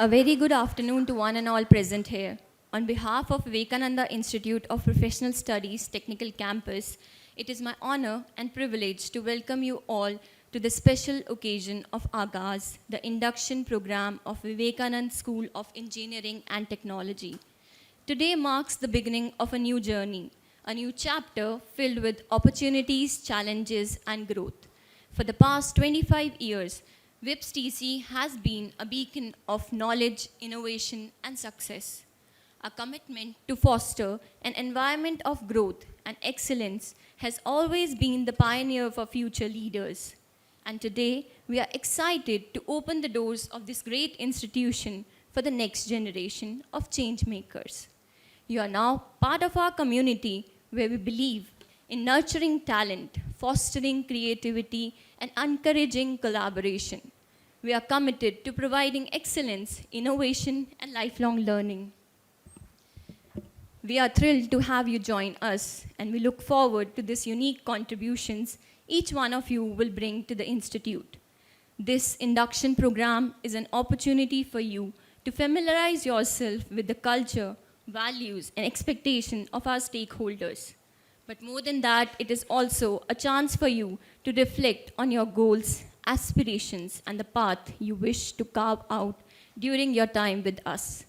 A very good afternoon to one and all present here. On behalf of Vivekananda Institute of Professional Studies Technical Campus, it is my honor and privilege to welcome you all to the special occasion of Agaz, the induction program of Vivekananda School of Engineering and Technology. Today marks the beginning of a new journey, a new chapter filled with opportunities, challenges, and growth. For the past 25 years, WIPS TC has been a beacon of knowledge, innovation, and success. Our commitment to foster an environment of growth and excellence has always been the pioneer for future leaders. And today, we are excited to open the doors of this great institution for the next generation of change makers. You are now part of our community where we believe in nurturing talent, fostering creativity, and encouraging collaboration. We are committed to providing excellence, innovation, and lifelong learning. We are thrilled to have you join us, and we look forward to these unique contributions each one of you will bring to the Institute. This induction program is an opportunity for you to familiarize yourself with the culture, values, and expectations of our stakeholders. But more than that, it is also a chance for you to reflect on your goals, aspirations, and the path you wish to carve out during your time with us.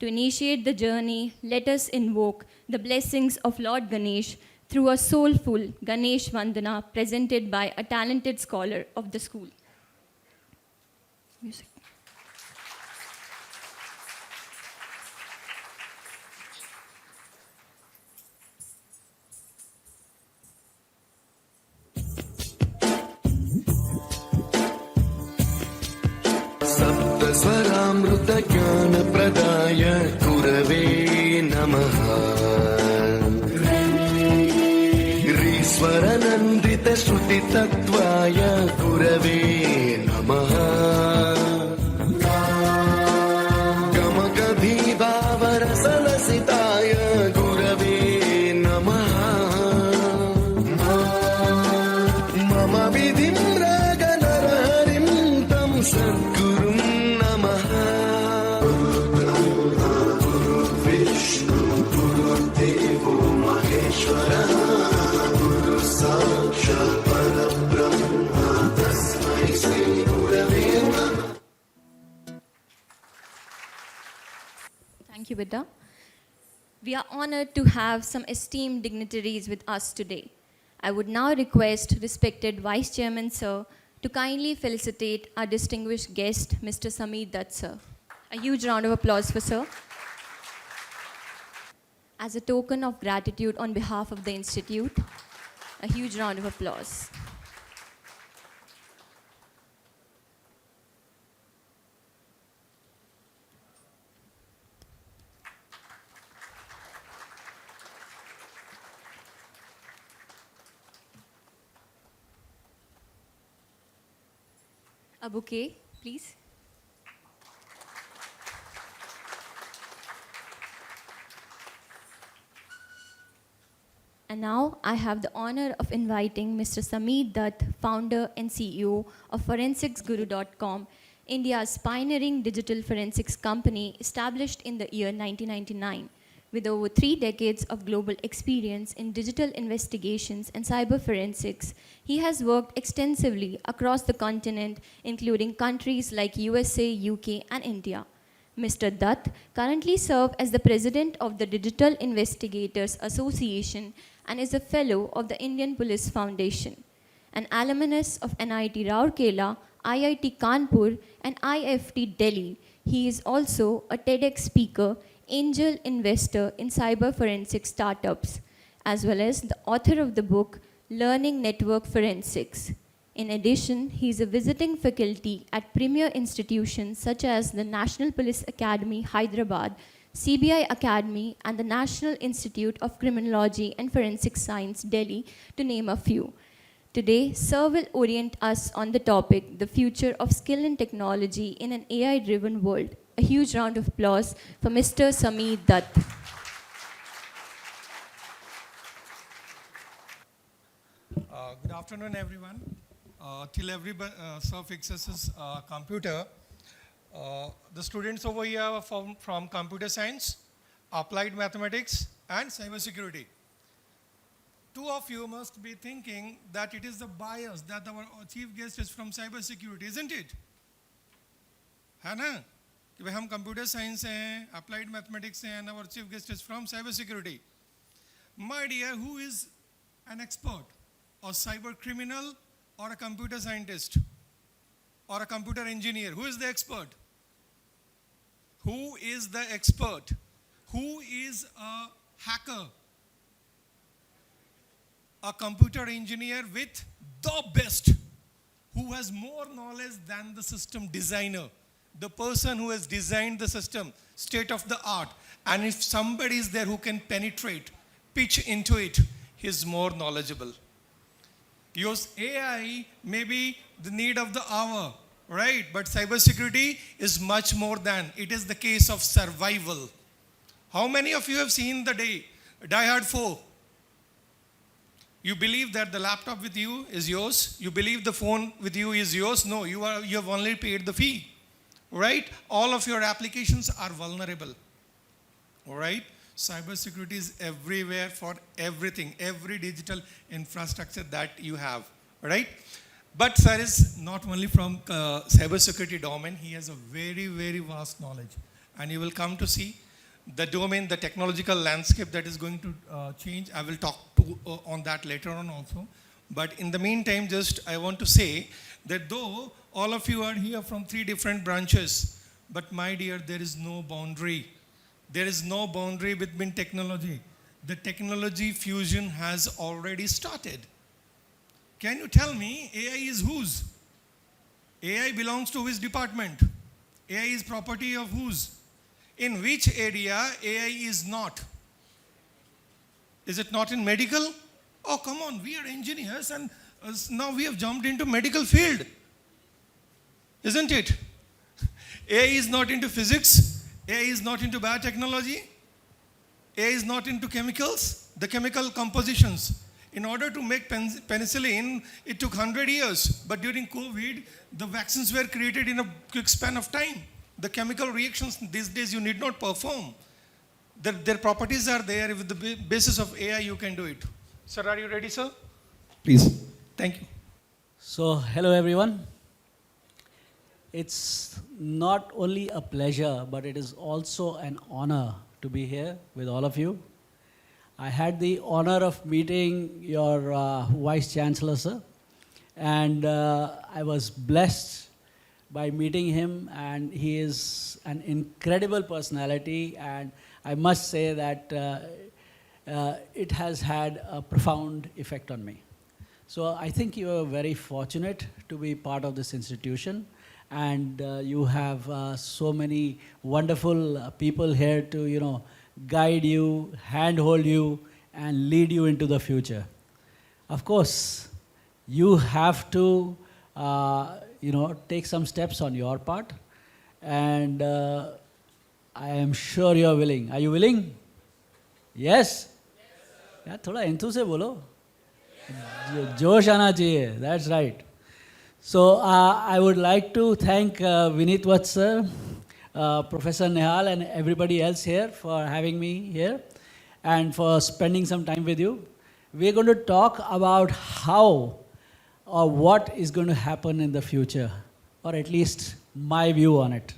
To initiate the journey, let us invoke the blessings of Lord Ganesh through a soulful Ganesh Vandana presented by a talented scholar of the school. Music. स्वरामृत ज्ञान प्रदाय गुरवे नमः ऋस्वर नन्दित श्रुति तत्वाय गुरवे नमः गमगभीभावरसलसिताय गुरवे नमः मम विधिं रागनरहरिं तं सद्गुरुं Thank you, Vidya. We are honored to have some esteemed dignitaries with us today. I would now request respected Vice Chairman Sir to kindly felicitate our distinguished guest, Mr. Sameer Dutt Sir. A huge round of applause for Sir. As a token of gratitude on behalf of the Institute, a huge round of applause. A bouquet, please. And now I have the honor of inviting Mr. Sameer Dutt, founder and CEO of ForensicsGuru.com, India's pioneering digital forensics company established in the year 1999. With over 3 decades of global experience in digital investigations and cyber forensics, he has worked extensively across the continent, including countries like USA, UK, and India. Mr. Dutt currently serves as the president of the Digital Investigators Association and is a fellow of the Indian Police Foundation. An alumnus of NIT Rourkela, IIT Kanpur, and IFT Delhi, he is also a TEDx speaker, angel investor in cyber forensic startups, as well as the author of the book Learning Network Forensics. In addition, he is a visiting faculty at premier institutions such as the National Police Academy, Hyderabad, CBI Academy, and the National Institute of Criminology and Forensic Science, Delhi, to name a few. Today, Sir will orient us on the topic, the future of skill and technology in an AI-driven world. A huge round of applause for Mr. Sameer Dutt. Good afternoon, everyone. Till everybody Sir fixes his computer, The students over here are from computer science, applied mathematics, and cybersecurity. Two of you must be thinking that it is the bias that our chief guest is from cybersecurity, isn't it? है ना कि भाई हम computer science से हैं, applied mathematics से हैं, and our chief guest is from cybersecurity. My dear, who is an expert, or cyber criminal, or a computer scientist, or a computer engineer? Who is the expert? Who is the expert? Who is a hacker? A computer engineer with the best, who has more knowledge than the system designer, the person who has designed the system, state of the art. And if somebody is there who can penetrate, pitch into it, he is more knowledgeable. Yours AI may be the need of the hour, right? But cybersecurity is much more than. It is the case of survival. How many of you have seen the Die Hard 4? You believe that the laptop with you is yours. You believe the phone with you is yours. No, you have only paid the fee, right? All of your applications are vulnerable, all right? Cybersecurity is everywhere for everything, every digital infrastructure that you have, right? But sir is not only from cybersecurity domain, he has a very, very vast knowledge. And you will come to see the domain, the technological landscape that is going to change. I will talk on that later on also. But in the meantime, just I want to say that though all of you are here from 3 different branches, but my dear, there is no boundary. There is no boundary between technology. The technology fusion has already started. Can you tell me AI is whose? AI belongs to which department? AI is property of whose? In which area AI is not? Is it not in medical? Oh, come on, we are engineers and now we have jumped into medical field. Isn't it? AI is not into physics. AI is not into biotechnology. AI is not into chemicals, the chemical compositions. In order to make penicillin, it took 100 years. But during COVID, the vaccines were created in a quick span of time. The chemical reactions these days you need not perform. Their properties are there. With the basis of AI, you can do it. Sir, are you ready, sir? Please. Thank you. So, hello everyone. It's not only a pleasure, but it is also an honor to be here with all of you. I had the honor of meeting your Vice Chancellor, sir, and I was blessed by meeting him, and he is an incredible personality, and I must say that it has had a profound effect on me. So I think you are very fortunate to be part of this institution, and you have so many wonderful people here to, guide you, handhold you, and lead you into the future. Of course, you have to, take some steps on your part, and I am sure you are willing. Are you willing? Yes? Yeah, थोड़ा enthu से बोलो. जोश आना चाहिए. That's right. So I would like to thank Vineet Vats sir, Professor Nehal, and everybody else here for having me here and for spending some time with you. We're going to talk about how or what is going to happen in the future, or at least my view on it.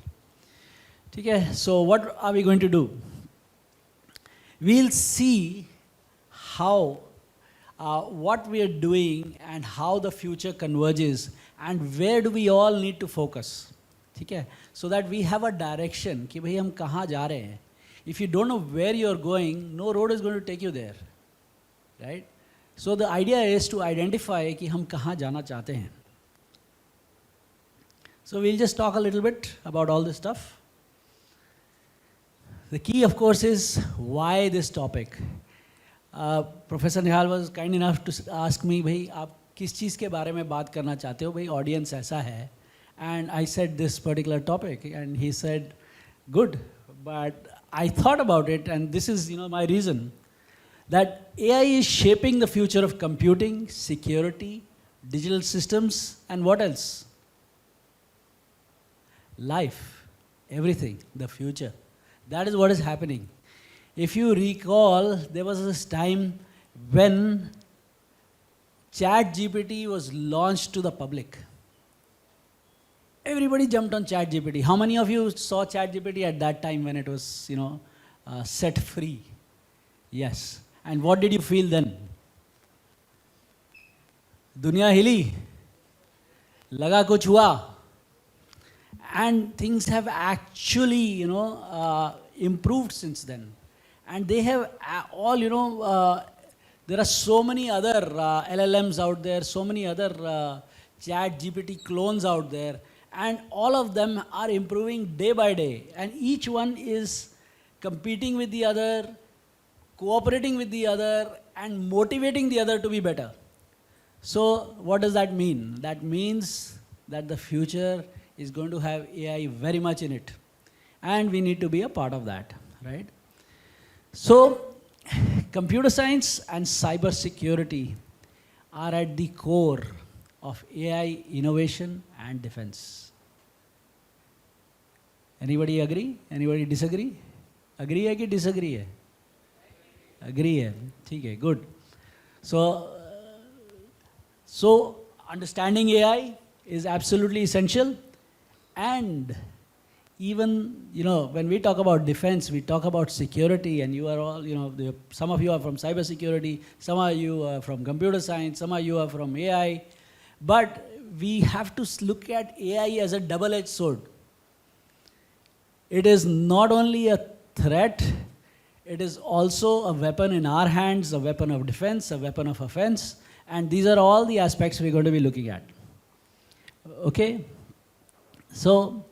Okay, so what are we going to do? We'll see how what we are doing and how the future converges and where do we all need to focus. Okay? So that we have a direction कि भाई हम कहाँ जा रहे हैं. If you don't know where you're going, no road is going to take you there, right? So the idea is to identify कि हम कहाँ जाना चाहते हैं. So we'll just talk a little bit about all this stuff. The key, of course, is why this topic. Professor Nehal was kind enough to ask me, भाई आप किस चीज़ के बारे में बात करना चाहते हो, भाई audience ऐसा है. And I said this particular topic, and he said, good, but I thought about it, and this is my reason, that AI is shaping the future of computing, security, digital systems, and what else? Life. everything, the future. That is what is happening. If you recall, there was this time when ChatGPT was launched to the public. Everybody jumped on ChatGPT. How many of you saw ChatGPT at that time when it was, set free? Yes. And what did you feel then? Dunya hili. Laga kuch hua. And things have actually, improved since then. And they have all, there are so many other LLMs out there, so many other ChatGPT clones out there. And all of them are improving day by day. And each one is competing with the other, cooperating with the other, and motivating the other to be better. So what does that mean? That means that the future is going to have AI very much in it. And we need to be a part of that, right? So computer science and cyber security are at the core of AI innovation and defense. Anybody agree? Anybody disagree? Agree है कि disagree है? Agree है. ठीक है, good. So understanding AI is absolutely essential. And even, when we talk about defense, we talk about security, and you are all, some of you are from cyber security, some of you are from computer science, some of you are from AI. But we have to look at AI as a double-edged sword. It is not only a threat, it is also a weapon in our hands, a weapon of defense, a weapon of offense, and these are all the aspects we're going to be looking at. Okay? So,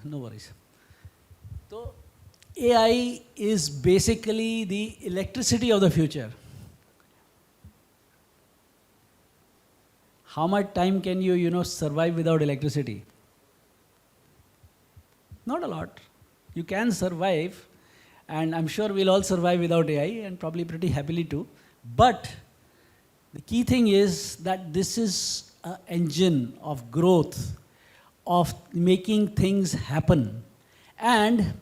no worries. So, AI is basically the electricity of the future. How much time can you, survive without electricity? Not a lot. You can survive, and I'm sure we'll all survive without AI, and probably pretty happily too. But the key thing is that this is an engine of growth, of making things happen. And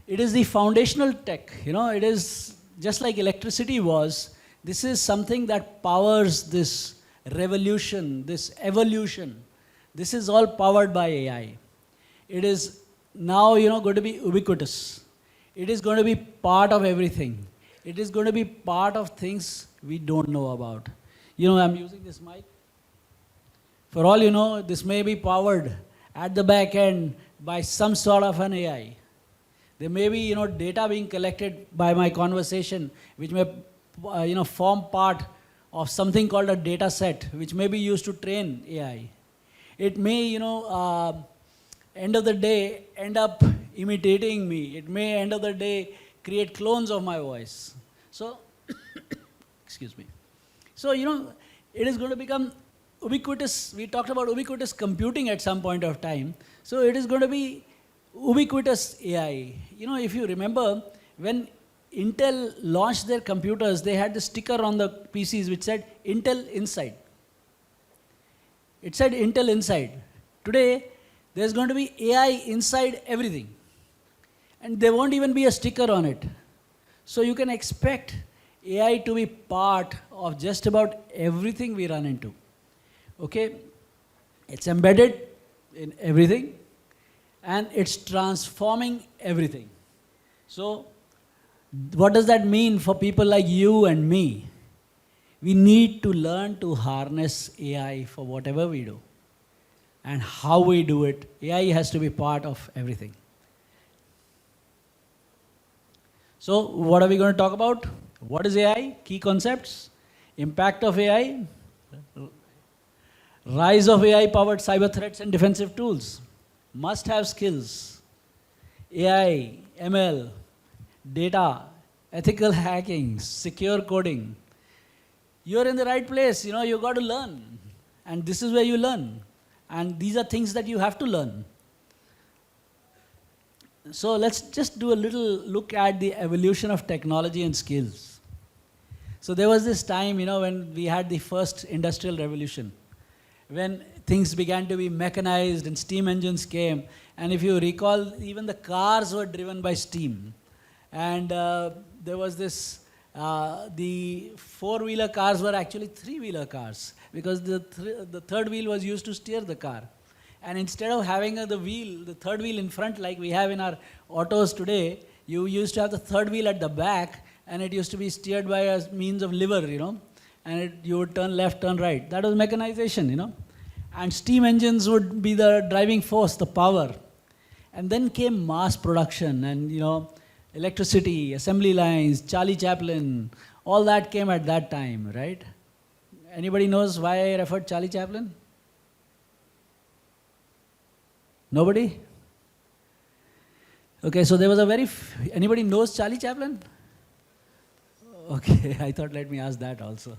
it is the foundational tech. It is just like electricity was. This is something that powers this revolution, this evolution. This is all powered by AI. It is now, going to be ubiquitous. It is going to be part of everything. It is going to be part of things we don't know about. I'm using this mic. For all you know, this may be powered at the back end by some sort of an AI. There may be, data being collected by my conversation, which may, form part of something called a data set, which may be used to train AI. It may, end of the day, end up imitating me. It may, end of the day, create clones of my voice. So, excuse me. So, it is going to become ubiquitous. We talked about ubiquitous computing at some point of time. So, it is going to be ubiquitous AI. If you remember, when Intel launched their computers, they had the sticker on the PCs which said Intel Inside. It said Intel Inside. Today, there's going to be AI inside everything. And there won't even be a sticker on it. So you can expect AI to be part of just about everything we run into. Okay? It's embedded in everything. And it's transforming everything. So, what does that mean for people like you and me? We need to learn to harness AI for whatever we do. And how we do it, AI has to be part of everything. So, what are we going to talk about? What is AI? Key concepts. Impact of AI. Rise of AI-powered cyber threats and defensive tools. Must-have skills. AI, ML, data, ethical hacking, secure coding. You're in the right place. You've got to learn. And this is where you learn. And these are things that you have to learn. So let's just do a little look at the evolution of technology and skills. So there was this time, when we had the first industrial revolution, when things began to be mechanized and steam engines came. And if you recall, even the cars were driven by steam. And there was this, the four-wheeler cars were actually three-wheeler cars, because the third wheel was used to steer the car. And instead of having the third wheel in front like we have in our autos today, you used to have the third wheel at the back, and it used to be steered by a means of lever, and you would turn left, turn right. That was mechanization, And steam engines would be the driving force, the power. And then came mass production and, electricity, assembly lines, Charlie Chaplin, all that came at that time, right? Anybody knows why I referred Charlie Chaplin? Nobody? Okay, so there was anybody knows Charlie Chaplin? Okay, I thought let me ask that also.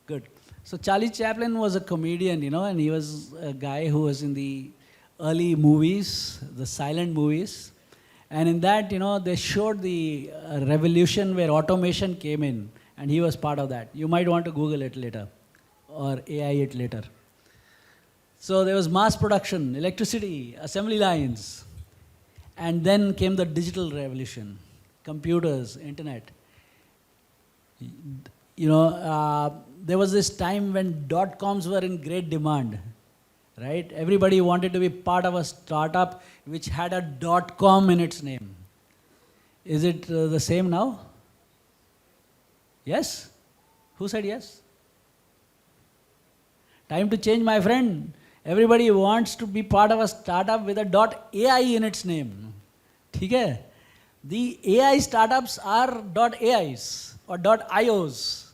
Good. So Charlie Chaplin was a comedian, and he was a guy who was in the early movies, the silent movies. And in that, they showed the revolution where automation came in, and he was part of that. You might want to Google it later, or AI it later. So there was mass production, electricity, assembly lines. And then came the digital revolution, computers, internet. There was this time when dot-coms were in great demand, right? Everybody wanted to be part of a startup which had a dot-com in its name. Is it the same now? Yes? Who said yes? Time to change, my friend. Everybody wants to be part of a startup with a .ai in its name. Okay? The AI startups are .ais or .ios.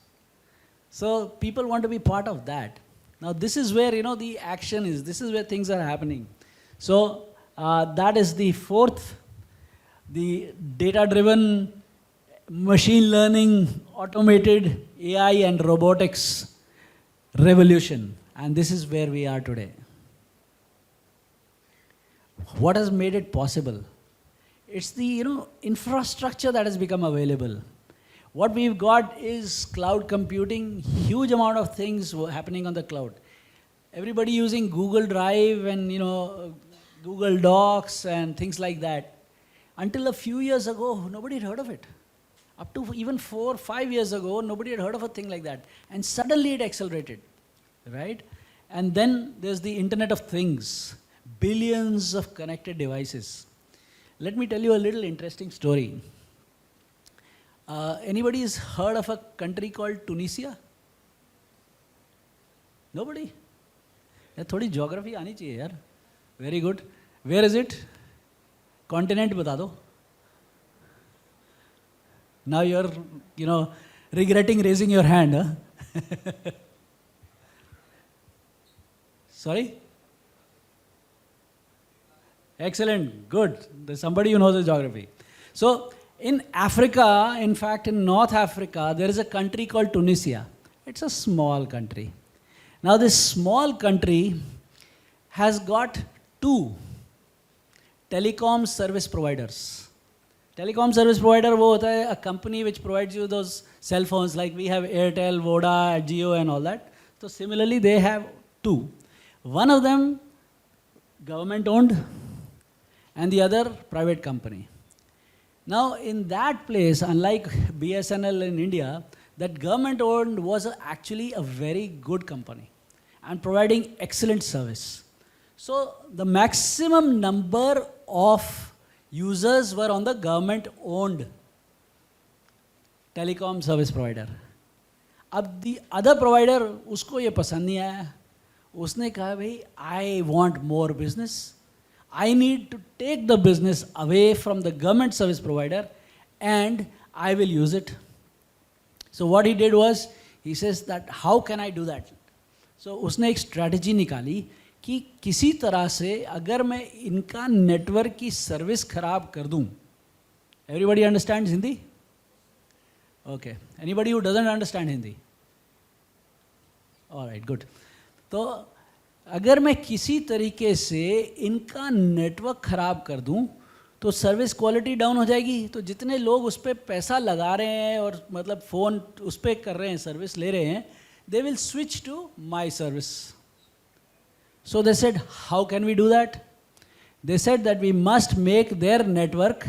So people want to be part of that. Now this is where the action is. This is where things are happening. So that is the fourth, the data-driven, machine learning, automated AI and robotics revolution. And this is where we are today. What has made it possible? It's the infrastructure that has become available. What we've got is cloud computing, huge amount of things happening on the cloud. Everybody using Google Drive and Google Docs and things like that. Until a few years ago, nobody had heard of it. Up to even 4 or 5 years ago, nobody had heard of a thing like that. And suddenly it accelerated. Right? And then there's the Internet of Things, billions of connected devices. Let me tell you a little interesting story. Anybody has heard of a country called Tunisia? Nobody? थोड़ी geography आनी चाहिए यार. Very good. Where is it? Continent बता दो. Now you're, regretting raising your hand, huh? Sorry? Excellent, good. There's somebody who knows the geography. So, in Africa, in fact in North Africa, there is a country called Tunisia. It's a small country. Now this small country has got 2 telecom service providers. Telecom service provider वो होता है a company which provides you those cell phones like we have Airtel, Voda, Jio and all that. So similarly they have 2. One of them government owned and the other private company. Now in that place, unlike BSNL in India, that government owned was actually a very good company and providing excellent service. So the maximum number of users were on the government owned telecom service provider. अब the other provider उसको ये पसंद नहीं आया. उसने कहा भाई I want more business. I need to take the business away from the government service provider and I will use it. So what he did was, he says that how can I do that? So उसने एक strategy निकाली कि किसी तरह से अगर मैं इनका नेटवर्क की सर्विस खराब कर दूं. Everybody understands Hindi? Okay. Anybody who doesn't understand Hindi? All right, good. तो अगर मैं किसी तरीके से इनका नेटवर्क खराब कर दूं, तो सर्विस क्वालिटी डाउन हो जाएगी. तो जितने लोग उस पर पैसा लगा रहे हैं और मतलब फ़ोन उस पर कर रहे हैं, सर्विस ले रहे हैं, they will switch to my service. So they said, how can we do that? They said that we must make their network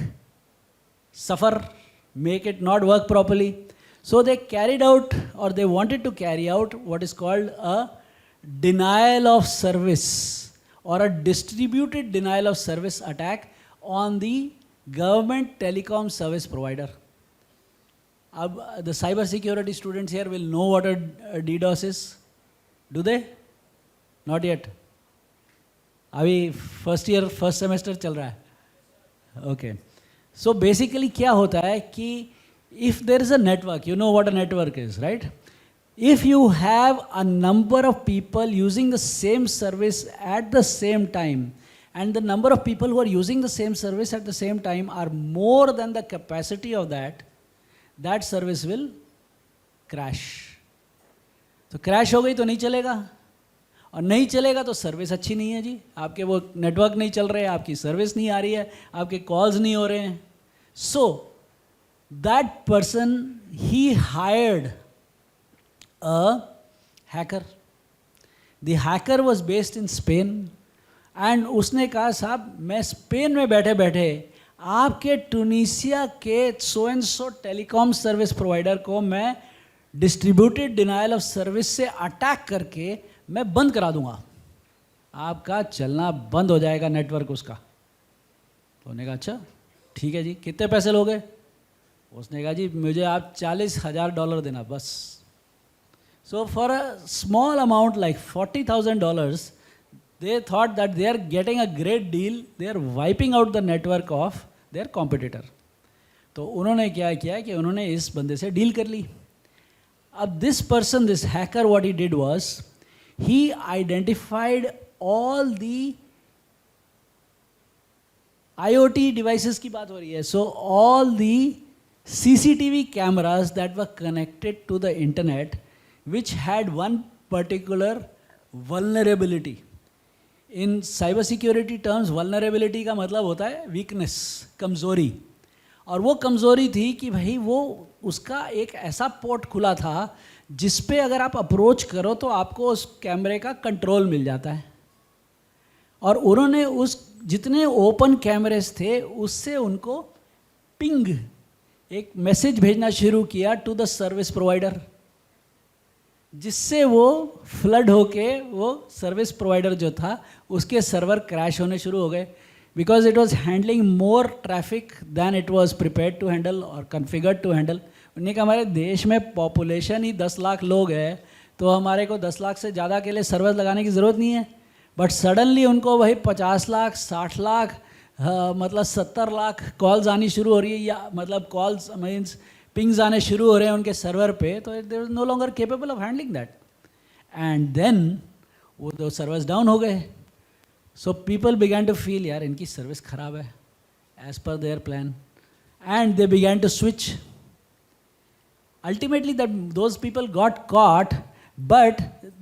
suffer, make it not work properly. So they carried out, or they wanted to carry out, what is called a denial of service or a distributed denial of service attack on the government telecom service provider. The cyber security students here will know what a DDoS is. Do they? Not yet. अभी first year first semester चल रहा है. Okay. So basically क्या होता है कि if there is a network, you know what a network is, right? If you have a number of people using the same service at the same time, and the number of people who are using the same service at the same time are more than the capacity of that service will crash. तो crash हो गई तो नहीं चलेगा, और नहीं चलेगा तो सर्विस अच्छी नहीं है जी. आपके वो नेटवर्क नहीं चल रहे हैं, आपकी सर्विस नहीं आ रही है, आपके कॉल्स नहीं हो रहे हैं. So that person he hired a hacker. The hacker was based in Spain, and उसने कहा साहब मैं स्पेन में बैठे बैठे आपके टूनिसिया के so and so telecom service provider को मैं डिस्ट्रीब्यूटेड डिनायल ऑफ सर्विस से अटैक करके मैं बंद करा दूंगा, आपका चलना बंद हो जाएगा नेटवर्क उसका. तो उन्होंने कहा अच्छा ठीक है जी, कितने पैसे लोगे? उसने कहा जी मुझे आप $40,000 देना बस. So for a small amount like $40,000 they thought that they are getting a great deal, they are wiping out the network of their competitor. तो उन्होंने क्या किया कि उन्होंने इस बंदे से डील कर ली. अब this person, this hacker, what he did was he identified all the IoT devices की बात हो रही है. So all the CCTV cameras that were connected to the internet which had one particular vulnerability. In cyber security terms vulnerability का मतलब होता है weakness, कमज़ोरी. और वो कमज़ोरी थी कि भाई वो उसका एक ऐसा पोर्ट खुला था जिस पे अगर आप अप्रोच करो तो आपको उस कैमरे का कंट्रोल मिल जाता है. और उन्होंने उस जितने ओपन कैमरेस थे उससे उनको पिंग एक मैसेज भेजना शुरू किया टू द सर्विस प्रोवाइडर, जिससे वो फ्लड होके वो सर्विस प्रोवाइडर जो था उसके सर्वर क्रैश होने शुरू हो गए, because it was handling more traffic than it was prepared to handle और कन्फिगर्ड टू हैंडल. उन्होंने कहा हमारे देश में पॉपुलेशन ही 10 लाख लोग हैं, तो हमारे को 10 लाख से ज़्यादा के लिए सर्वर लगाने की ज़रूरत नहीं है. बट सडनली उनको वही 50 लाख 60 लाख मतलब 70 लाख कॉल्स आनी शुरू हो रही है, या मतलब कॉल्स मीन्स पिंग्स आने शुरू हो रहे हैं उनके सर्वर पे, तो they was no longer capable of handling that. And then वो दो सर्वर्स डाउन हो गए. So people began to feel यार इनकी सर्विस ख़राब है as per their plan, and they began to switch. Ultimately, those people got caught, but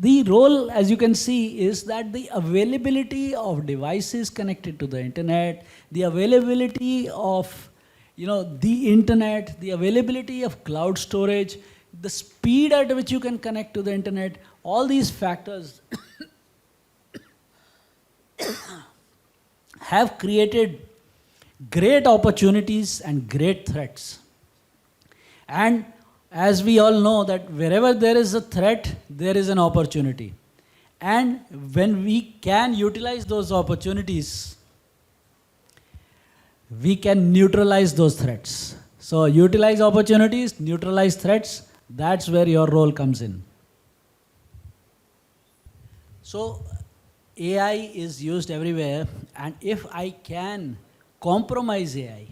the role, as you can see, is that the availability of devices connected to the internet, the availability of the internet, the availability of cloud storage, the speed at which you can connect to the internet, all these factors have created great opportunities and great threats. And as we all know that wherever there is a threat, there is an opportunity. And when we can utilize those opportunities, we can neutralize those threats. So utilize opportunities, neutralize threats, that's where your role comes in. So AI is used everywhere, and if I can compromise AI,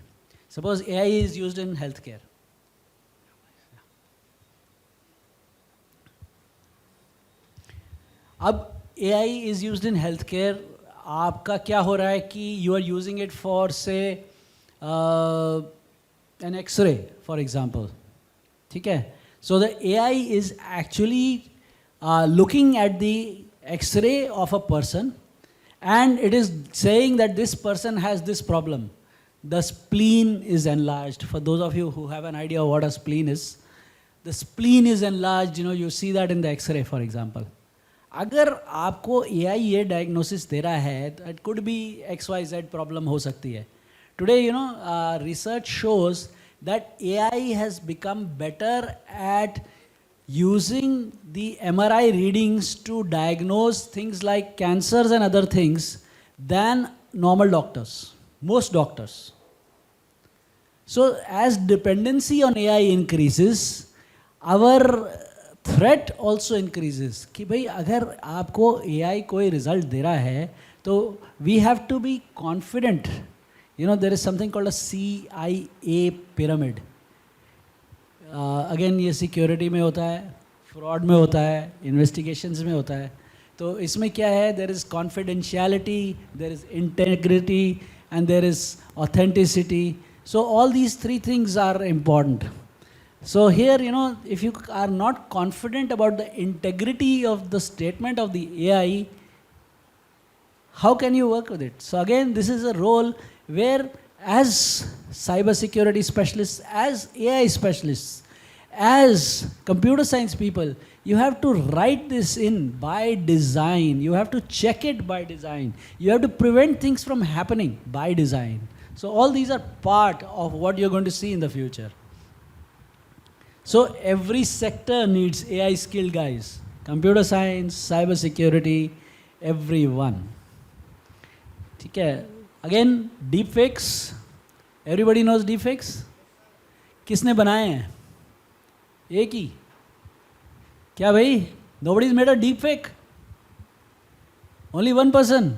suppose AI is used in healthcare. अब AI is used in healthcare, आपका क्या हो रहा है कि you are using it for say an X-ray for example, ठीक है. So the AI is actually looking at the X-ray of a person, and it is saying that this person has this problem. the spleen is enlarged. For those of you who have an idea of what a spleen is, the spleen is enlarged, you see that in the X-ray, for example. अगर आपको AI ये diagnosis दे रहा है, it could be XYZ problem हो सकती है. Today, research shows that AI has become better at using the MRI readings to diagnose things like cancers and other things than normal doctors, most doctors. So as dependency on AI increases, our threat also increases. कि भाई अगर आपको AI कोई result दे रहा है, तो we have to be confident. There is something called a CIA pyramid. Again, ये security में होता है, fraud में होता है, investigations में होता है. तो इसमें क्या है? There is confidentiality, there is integrity, and there is authenticity. So all these three things are important. So here, if you are not confident about the integrity of the statement of the AI, how can you work with it? So again, this is a role where as cybersecurity specialists, as AI specialists, as computer science people, you have to write this in by design. You have to check it by design. You have to prevent things from happening by design. So all these are part of what you're going to see in the future. So every sector needs AI skilled guys. Computer science, cyber security, everyone. Okay. Again, deepfakes. Everybody knows deepfakes? किसने बनाए हैं? एक ही. क्या भाई? Nobody's made a deepfake. Only one person.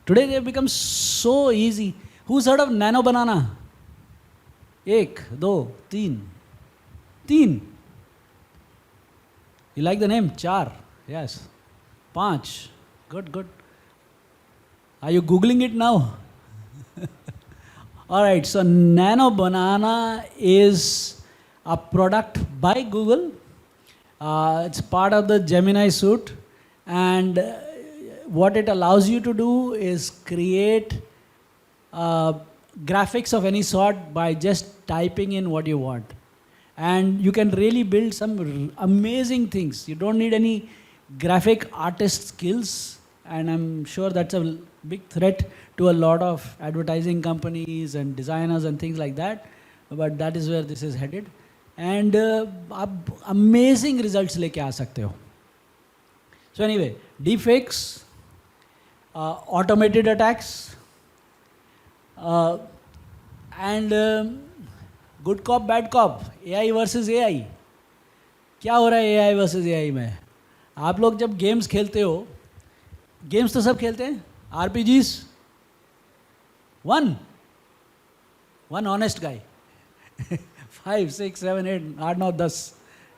Today they have become so easy. Who's heard of nano banana? एक, दो, तीन. तीन. You like the name? चार. Yes. पांच. Good, good. Are you Googling it now? All right, so Nano Banana is a product by Google. It's part of the Gemini suite. And what it allows you to do is create graphics of any sort by just typing in what you want. And you can really build some amazing things. You don't need any graphic artist skills. And I'm sure that's a big threat to a lot of advertising companies and designers and things like that. But that is where this is headed. And आप amazing results लेके आ सकते हो. So anyway, deepfakes, automated attacks, and good cop, bad cop, AI versus AI. क्या हो रहा है AI versus AI में? आप लोग जब गेम्स खेलते हो, गेम्स तो सब खेलते हैं, RPGs, one honest guy, 5, 6, 7, 8, 8, 9, 10,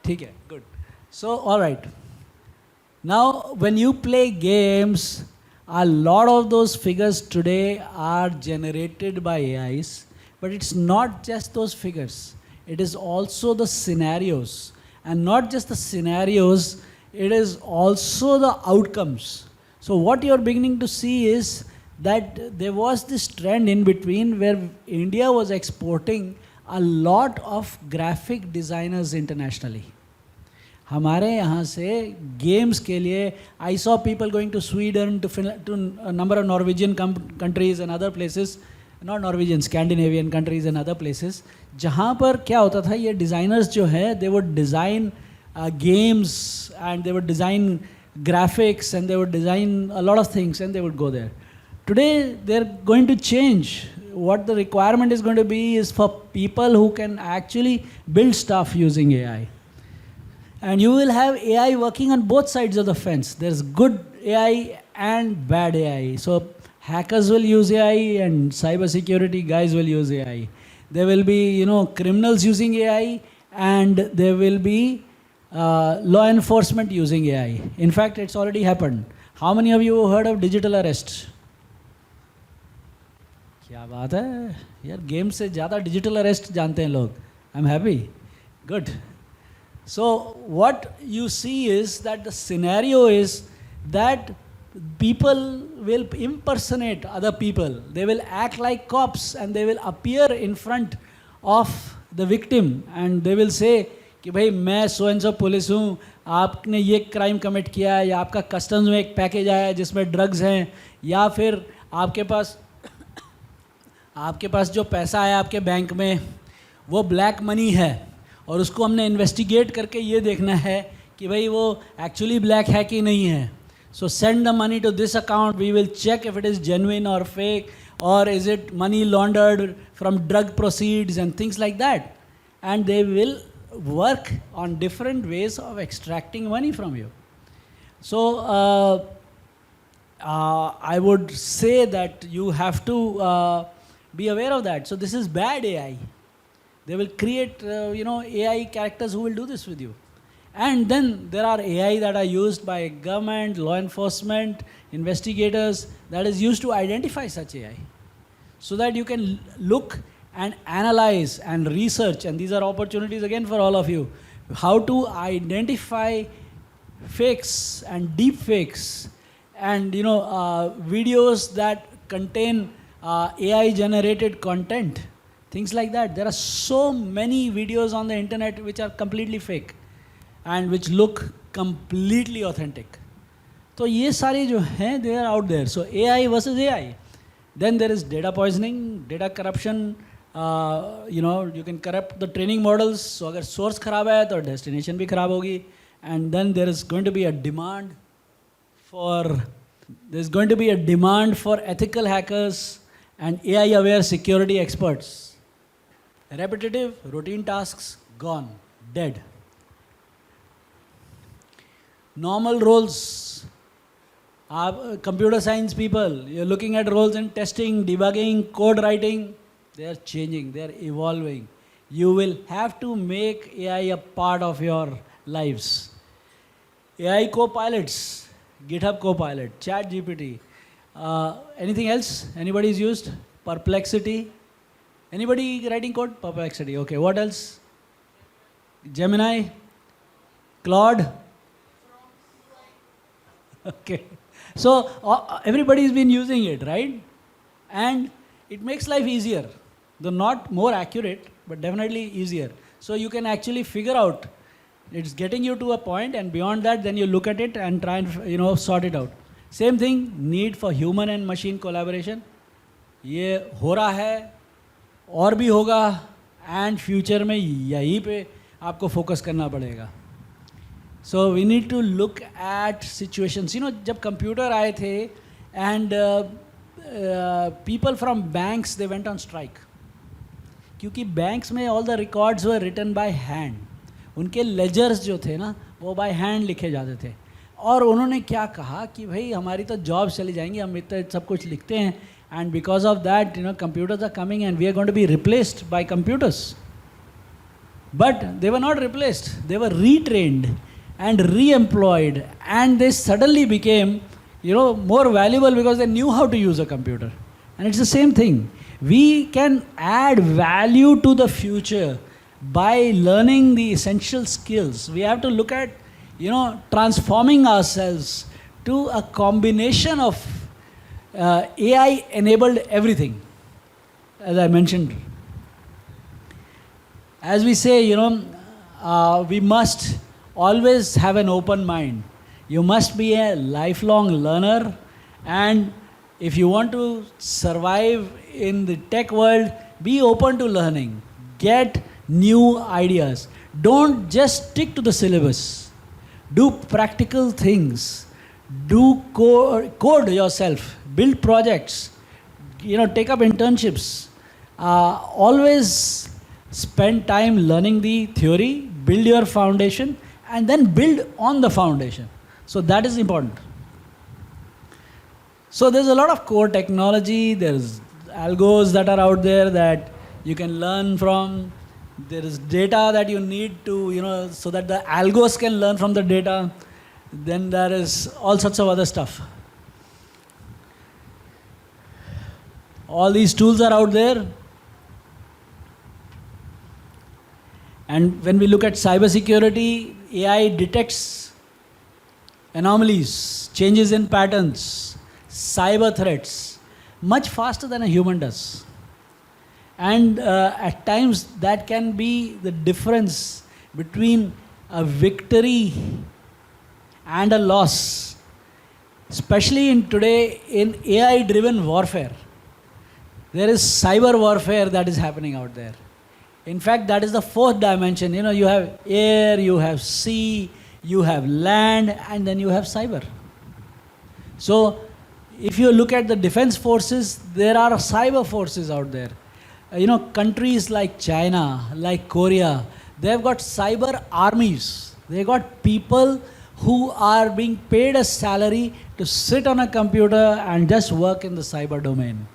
ठीक है, good. So all right. Now when you play games, a lot of those figures today are generated by AIs, but it's not just those figures. It is also the scenarios, and not just the scenarios, it is also the outcomes. So what you're beginning to see is that there was this trend in between where India was exporting a lot of graphic designers internationally. हमारे यहाँ से games के लिए, I saw people going to Sweden, to Finland, to a number of Norwegian countries and other places, not Norwegian, Scandinavian countries and other places, जहाँ पर क्या होता था, ये designers जो है, they would design games and they would design graphics and they would design a lot of things and they would go there. Today they're going to change. What the requirement is going to be is for people who can actually build stuff using AI. And you will have AI working on both sides of the fence. There's good AI and bad AI. So hackers will use AI and cybersecurity guys will use AI. There will be, criminals using AI and there will be law enforcement using AI. In fact, it's already happened. How many of you heard of digital arrest? क्या बात है यार, game से ज़्यादा digital arrest जानते हैं लोग. I am happy. Good. So what you see is that the scenario is that people will impersonate other people. They will act like cops and they will appear in front of the victim and they will say कि भाई मैं so and so police हूँ, आपने ये crime commit किया है, या आपका कस्टम्स में एक पैकेज आया है जिसमें ड्रग्स हैं, या फिर आपके पास जो पैसा है आपके बैंक में वो ब्लैक मनी है और उसको हमने इन्वेस्टिगेट करके ये देखना है कि भाई वो एक्चुअली ब्लैक है कि नहीं है. So send the money to this account, we will check if it is genuine or fake, or is it money laundered from drug proceeds and things like that. And they will work on different ways of extracting money from you. So I would say that you have to be aware of that. So this is bad AI. They will create AI characters who will do this with you. And then there are AI that are used by government, law enforcement, investigators, that is used to identify such AI. So that you can look and analyze and research, and these are opportunities again for all of you, how to identify fakes and deep fakes and videos that contain AI generated content, things like that. There are so many videos on the internet which are completely fake and which look completely authentic. So ये सारी जो हैं, they are out there. So AI versus AI. Then there is data poisoning, data corruption. You can corrupt the training models. So अगर source खराब है तो destination भी खराब होगी. And then there is going to be a demand for ethical hackers and AI aware security experts. Repetitive, routine tasks gone, dead. Normal roles, computer science people, you're looking at roles in testing, debugging, code writing, they are changing, they are evolving. You will have to make AI a part of your lives. AI co-pilots, GitHub Copilot, ChatGPT. Anything else? Anybody's used? Perplexity. Anybody writing code? Perplexity. Okay, what else? Gemini, Claude. Okay, so everybody's been using it, right? And it makes life easier, though not more accurate, but definitely easier. So you can actually figure out, it's getting you to a point, and beyond that, then you look at it and try and sort it out. Same thing, need for human and machine collaboration. ये हो रहा है, और भी होगा, and future में यही पे आपको focus करना पड़ेगा. So we need to look at situations. जब computer आए थे, and people from banks, they went on strike. क्योंकि banks में all the records were written by hand. उनके ledgers जो थे ना, वो by hand लिखे जाते थे. और उन्होंने क्या कहा कि भाई हमारी तो jobs चली जाएंगी, हम इतना सब कुछ लिखते हैं, and because of that, computers are coming and we are going to be replaced by computers. But they were not replaced. They were retrained and re-employed, and they suddenly became, more valuable because they knew how to use a computer. And it's the same thing. We can add value to the future by learning the essential skills. We have to look at, transforming ourselves to a combination of AI-enabled everything, as I mentioned. As we say, we must always have an open mind. You must be a lifelong learner, and if you want to survive in the tech world, be open to learning. Get new ideas. Don't just stick to the syllabus. Do practical things. Do code yourself. Build projects. Take up internships. Always spend time learning the theory, build your foundation, and then build on the foundation. So that is important. So there's a lot of core technology, there's algos that are out there that you can learn from. There is data that you need to, so that the algos can learn from the data. Then there is all sorts of other stuff. All these tools are out there. And when we look at cybersecurity, AI detects anomalies, changes in patterns, cyber threats, much faster than a human does. And at times that can be the difference between a victory and a loss, especially in today in AI driven warfare. There is cyber warfare that is happening out there. In fact, that is the fourth dimension. You know, you have air, you have sea, you have land, and then you have cyber. So if you look at the defense forces, there are cyber forces out there. You know, countries like China, like Korea, they've got cyber armies. They got people who are being paid a salary to sit on a computer and just work in the cyber domain.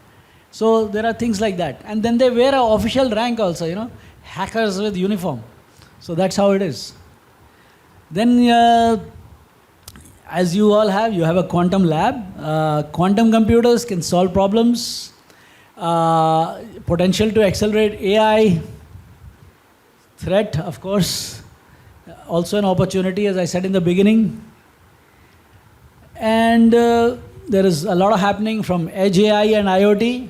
So there are things like that. And then they wear an official rank also, you know, hackers with uniform. So that's how it is. Then as you all have, you have a quantum lab. Quantum computers can solve problems. Potential to accelerate AI. Threat, of course. Also an opportunity, as I said in the beginning. And there is a lot of happening from edge AI and IoT.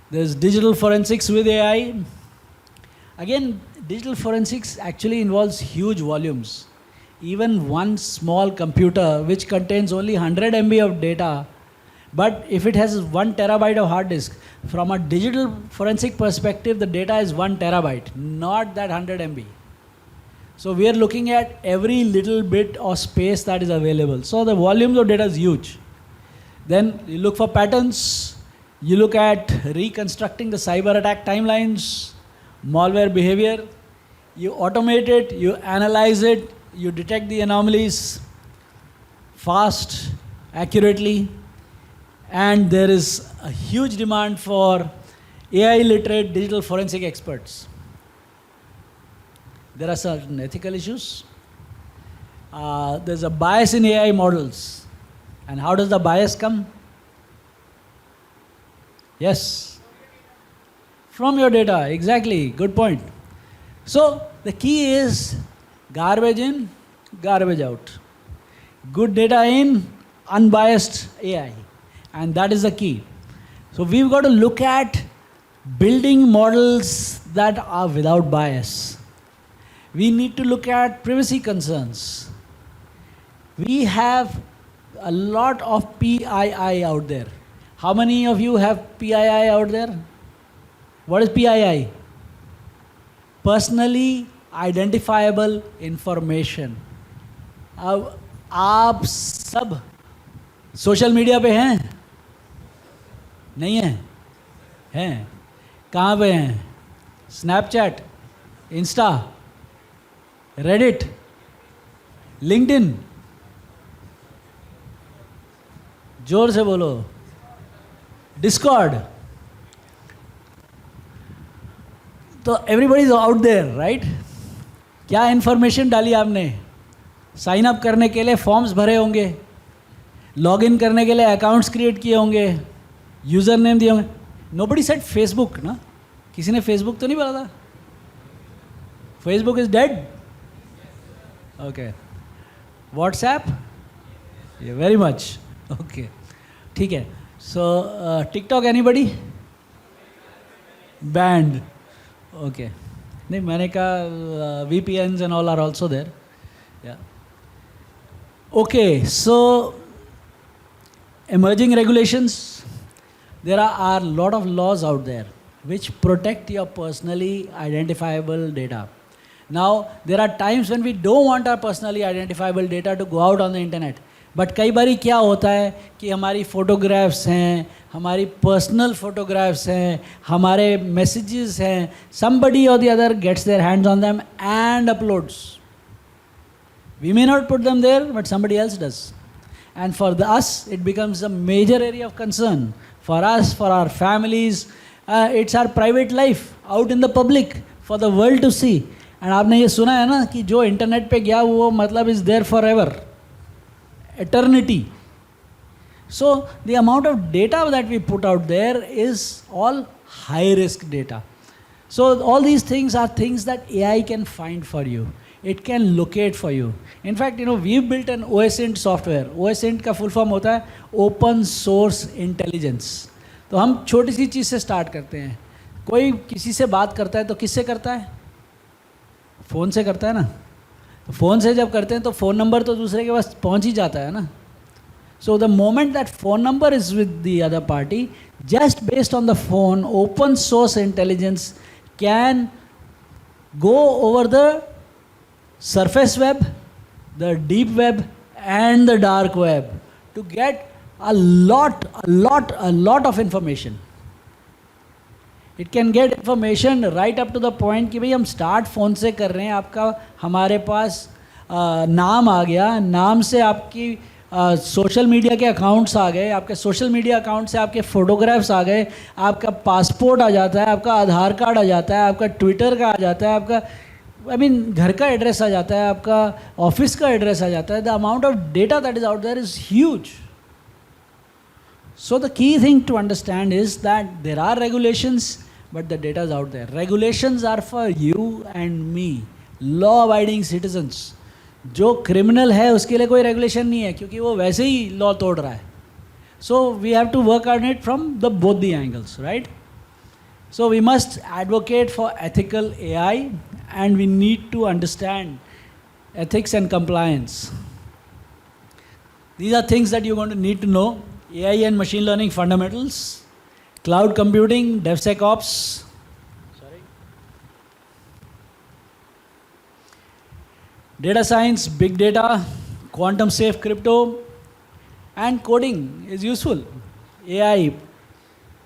There's digital forensics with AI. Again, digital forensics actually involves huge volumes. Even one small computer which contains only 100 MB of data, but if it has 1 terabyte of hard disk, from a digital forensic perspective, the data is 1 terabyte, not that 100 MB. So we are looking at every little bit of space that is available. So the volumes of data is huge. Then you look for patterns. You look at reconstructing the cyber attack timelines, malware behavior. You automate it, you analyze it, you detect the anomalies fast, accurately. And there is a huge demand for AI literate digital forensic experts. There are certain ethical issues. There's a bias in AI models. And how does the bias come? Yes. From your data, exactly, good point. So the key is garbage in, garbage out. Good data in, unbiased AI. And that is the key. So we've got to look at building models that are without bias. We need to look at privacy concerns. We have a lot of PII out there. How many of you have PII out there? What is PII? Personally identifiable information. अब आप सब social media पे हैं? नहीं हैं? हैं? कहाँ पे हैं? स्नैपचैट, इंस्टा, रेडिट, लिंक्डइन, जोर से बोलो, डिस्कॉर्ड. तो everybody is out there, right? क्या इन्फॉर्मेशन डाली आपने? साइन अप करने के लिए फॉर्म्स भरे होंगे, लॉग इन करने के लिए अकाउंट्स क्रिएट किए होंगे, यूज़र नेम दिए होंगे. नोबडी सेड फेसबुक ना? किसी ने फेसबुक तो नहीं बोला था? Facebook is dead. Okay. WhatsApp? Very much. Okay, ठीक है. सो टिकटॉक एनीबडी? बैंड. ओके. नहीं, मैंने कहा VPNs and all are also there. Yeah. Okay, so emerging regulations. There are a lot of laws out there which protect your personally identifiable data. Now, there are times when we don't want our personally identifiable data to go out on the internet. But कई बारी क्या होता है कि हमारी photographs हैं, हमारी personal photographs हैं, हमारे मैसेजेस हैं, somebody or the other gets their hands on them and uploads. We may not put them there, but somebody else does. And for us, it becomes a major area of concern. For us, for our families, it's our private life out in the public for the world to see. And आपने ये सुना है ना कि जो internet पे गया वो मतलब is there forever. Eternity. So the amount of data that we put out there is all high risk data. So all these things are things that AI can find for you. it can locate for you. In fact, we've built an OSINT software. OSINT का full form होता है Open Source Intelligence. तो हम छोटी सी चीज़ से start करते हैं. कोई किसी से बात करता है तो किससे करता है? फ़ोन से करता है ना. तो फ़ोन से जब करते हैं तो फ़ोन नंबर तो दूसरे के पास पहुंच ही जाता है ना. So the moment that phone number is with the other party, just based on the phone, open source intelligence can go over the surface web, the deep web, and the dark web to get a lot of information. It can get information right up to the point कि भाई हम start phone से कर रहे हैं, आपका हमारे पास नाम आ गया, नाम से आपकी सोशल मीडिया के अकाउंट्स आ गए, आपके सोशल मीडिया अकाउंट से आपके फ़ोटोग्राफ्स आ गए, आपका पासपोर्ट आ जाता है, आपका आधार कार्ड आ जाता है, आपका ट्विटर का आ जाता है, आपका घर का एड्रेस आ जाता है, आपका ऑफिस का एड्रेस आ जाता है. The amount of data that is out there is huge. So the key thing to understand is that there are regulations, but the data is out there. Regulations are for you and me, law-abiding citizens. जो criminal है उसके लिए कोई regulation नहीं है क्योंकि वो वैसे ही law तोड़ रहा है. So we have to work on it from both the angles, right? So we must advocate for ethical AI, and we need to understand ethics and compliance. These are things that you're going to need to know. AI and machine learning fundamentals, cloud computing, DevSecOps, data science, big data, quantum safe crypto, and coding is useful. AI.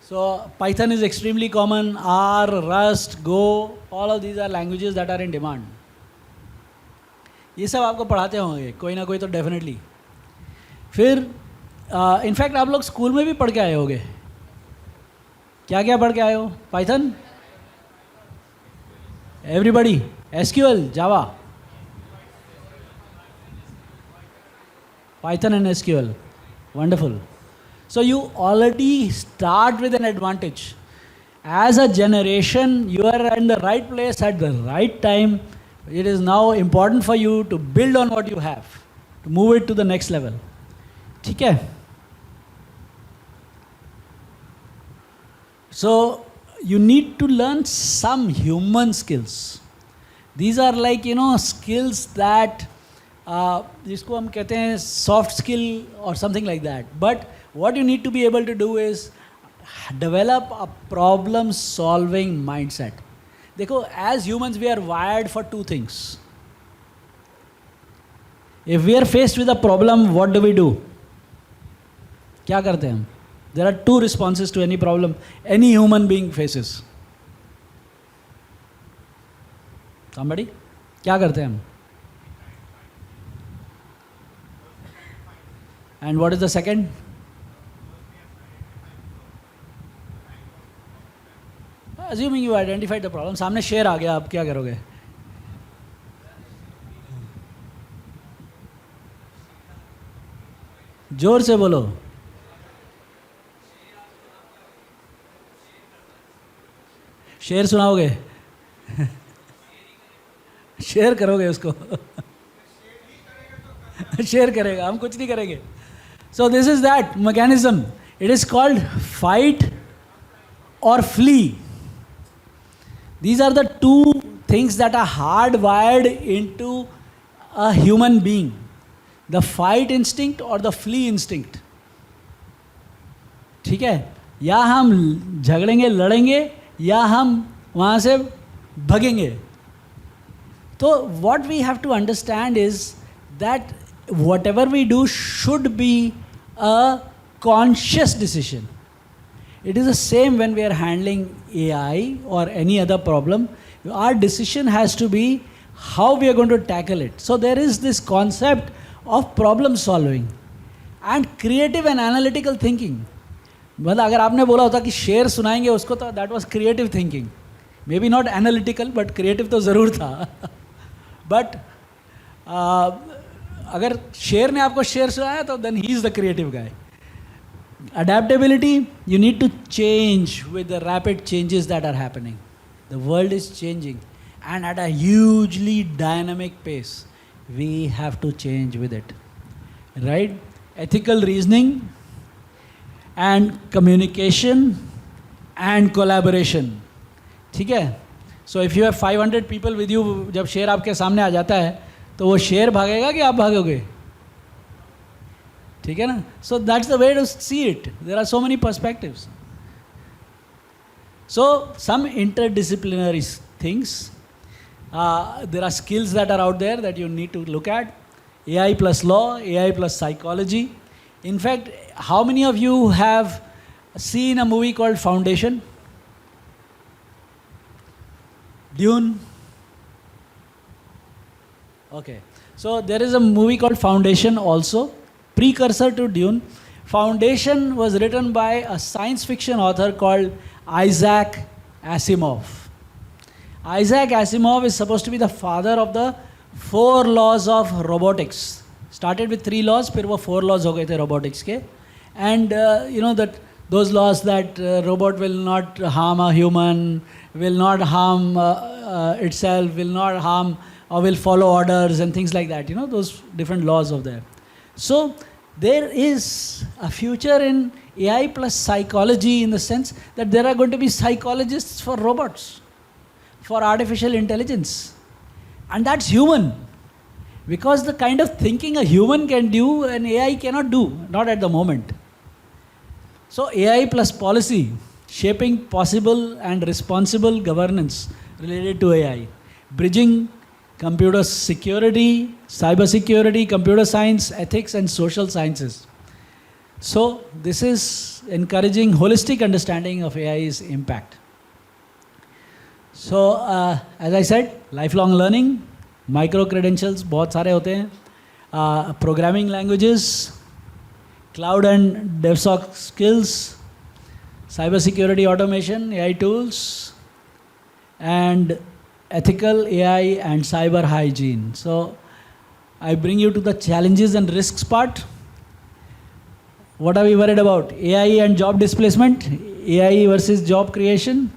So Python is extremely common, R, Rust, Go, all of these are languages that are in demand. ये सब आपको पढ़ाते होंगे कोई ना कोई तो definitely. फिर इनफैक्ट आप लोग स्कूल में भी पढ़ के आए होंगे. क्या क्या पढ़ के आए हो? Python, everybody, SQL, Java, Python and SQL, wonderful. So you already start with an advantage. As a generation, you are in the right place at the right time. It is now important for you to build on what you have, to move it to the next level. ठीक है? So you need to learn some human skills. These are like skills that जिसको हम कहते हैं soft skill or something like that. But what you need to be able to do is develop a problem solving mindset. देखो, as humans we are wired for two things. If we are faced with a problem, what do? क्या करते हैं हम? There are two responses to any problem any human being faces. Somebody? क्या करते हैं हम? And what is the second? Assuming you identified the problem, सामने शेर आ गया, आप क्या करोगे? जोर से बोलो. शेर सुनाओगे? शेर करोगे उसको? शेर करेगा, हम कुछ नहीं करेंगे. So this is that mechanism. It is called fight or flee. These are the two things that are hardwired into a human being. The fight instinct or the flee instinct. ठीक है? या हम झगड़ेंगे, लड़ेंगे, या हम वहाँ से भगेंगे. तो what we have to understand is that whatever we do should be a conscious decision. It is the same when we are handling AI or any other problem. Our decision has to be how we are going to tackle it. So there is this concept of problem solving and creative and analytical thinking. मतलब अगर आपने बोला होता कि शेर सुनाएंगे उसको, तो that was creative thinking. Maybe not analytical, but creative तो ज़रूर था. But अगर शेर ने आपको शेर सुनाया तो then he is the creative guy. Adaptability, you need to change with the rapid changes that are happening. The world is changing. and at a hugely dynamic pace. We have to change with it. Right? Ethical reasoning and communication and collaboration. ठीक है? So if you have 500 people with you, जब शेर आपके सामने आ जाता है तो वो शेर भागेगा कि आप भागोगे? ठीक है ना? So that's the way to see it. There are so many perspectives. So some interdisciplinary things. There are skills that are out there that you need to look at. AI plus law, AI plus psychology. In fact, how many of you have seen a movie called Foundation? Dune? Okay. So there is a movie called Foundation also, precursor to Dune. Foundation was written by a science fiction author called Isaac Asimov. Isaac Asimov is supposed to be the father of the 4 laws of robotics. Started with 3 laws, फिर वो 4 laws हो गए थे robotics के. And you know that those laws that robot will not harm a human, will not harm itself, will not harm or will follow orders and things like that. You know, those different laws of there. So there is a future in AI plus psychology in the sense that there are going to be psychologists for robots, for artificial intelligence. And that's human. Because the kind of thinking a human can do, an AI cannot do, not at the moment. So AI plus policy, shaping possible and responsible governance related to AI, bridging computer security, cyber security, computer science, ethics and social sciences. So this is encouraging holistic understanding of AI's impact. So as I said, lifelong learning, micro credentials बहुत सारे होते हैं, programming languages, cloud and DevSoc skills, cyber security automation, AI tools, and ethical AI and cyber hygiene. So I bring you to the challenges and risks part. What are we worried about? AI and job displacement, AI versus job creation,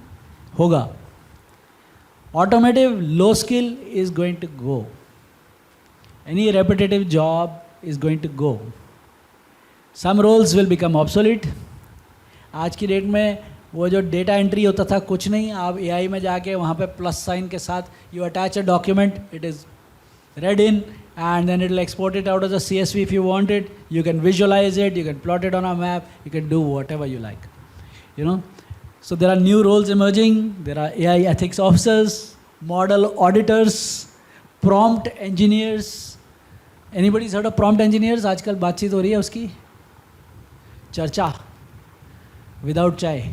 hoga. Automotive, low skill is going to go. Any repetitive job is going to go. Some roles will become obsolete. आज की date में वो जो data entry होता था कुछ नहीं, आप AI में जाके वहाँ पे प्लस साइन के साथ you attach a document, it is read in and then it will export it out as a CSV if you want it. You can visualize it, you can plot it on a map, you can do whatever you like. You know? So there are new roles emerging. There are AI ethics officers, model auditors, prompt engineers. Anybody's heard of prompt engineers? आजकल बातचीत हो रही है उसकी चर्चा. Without chai.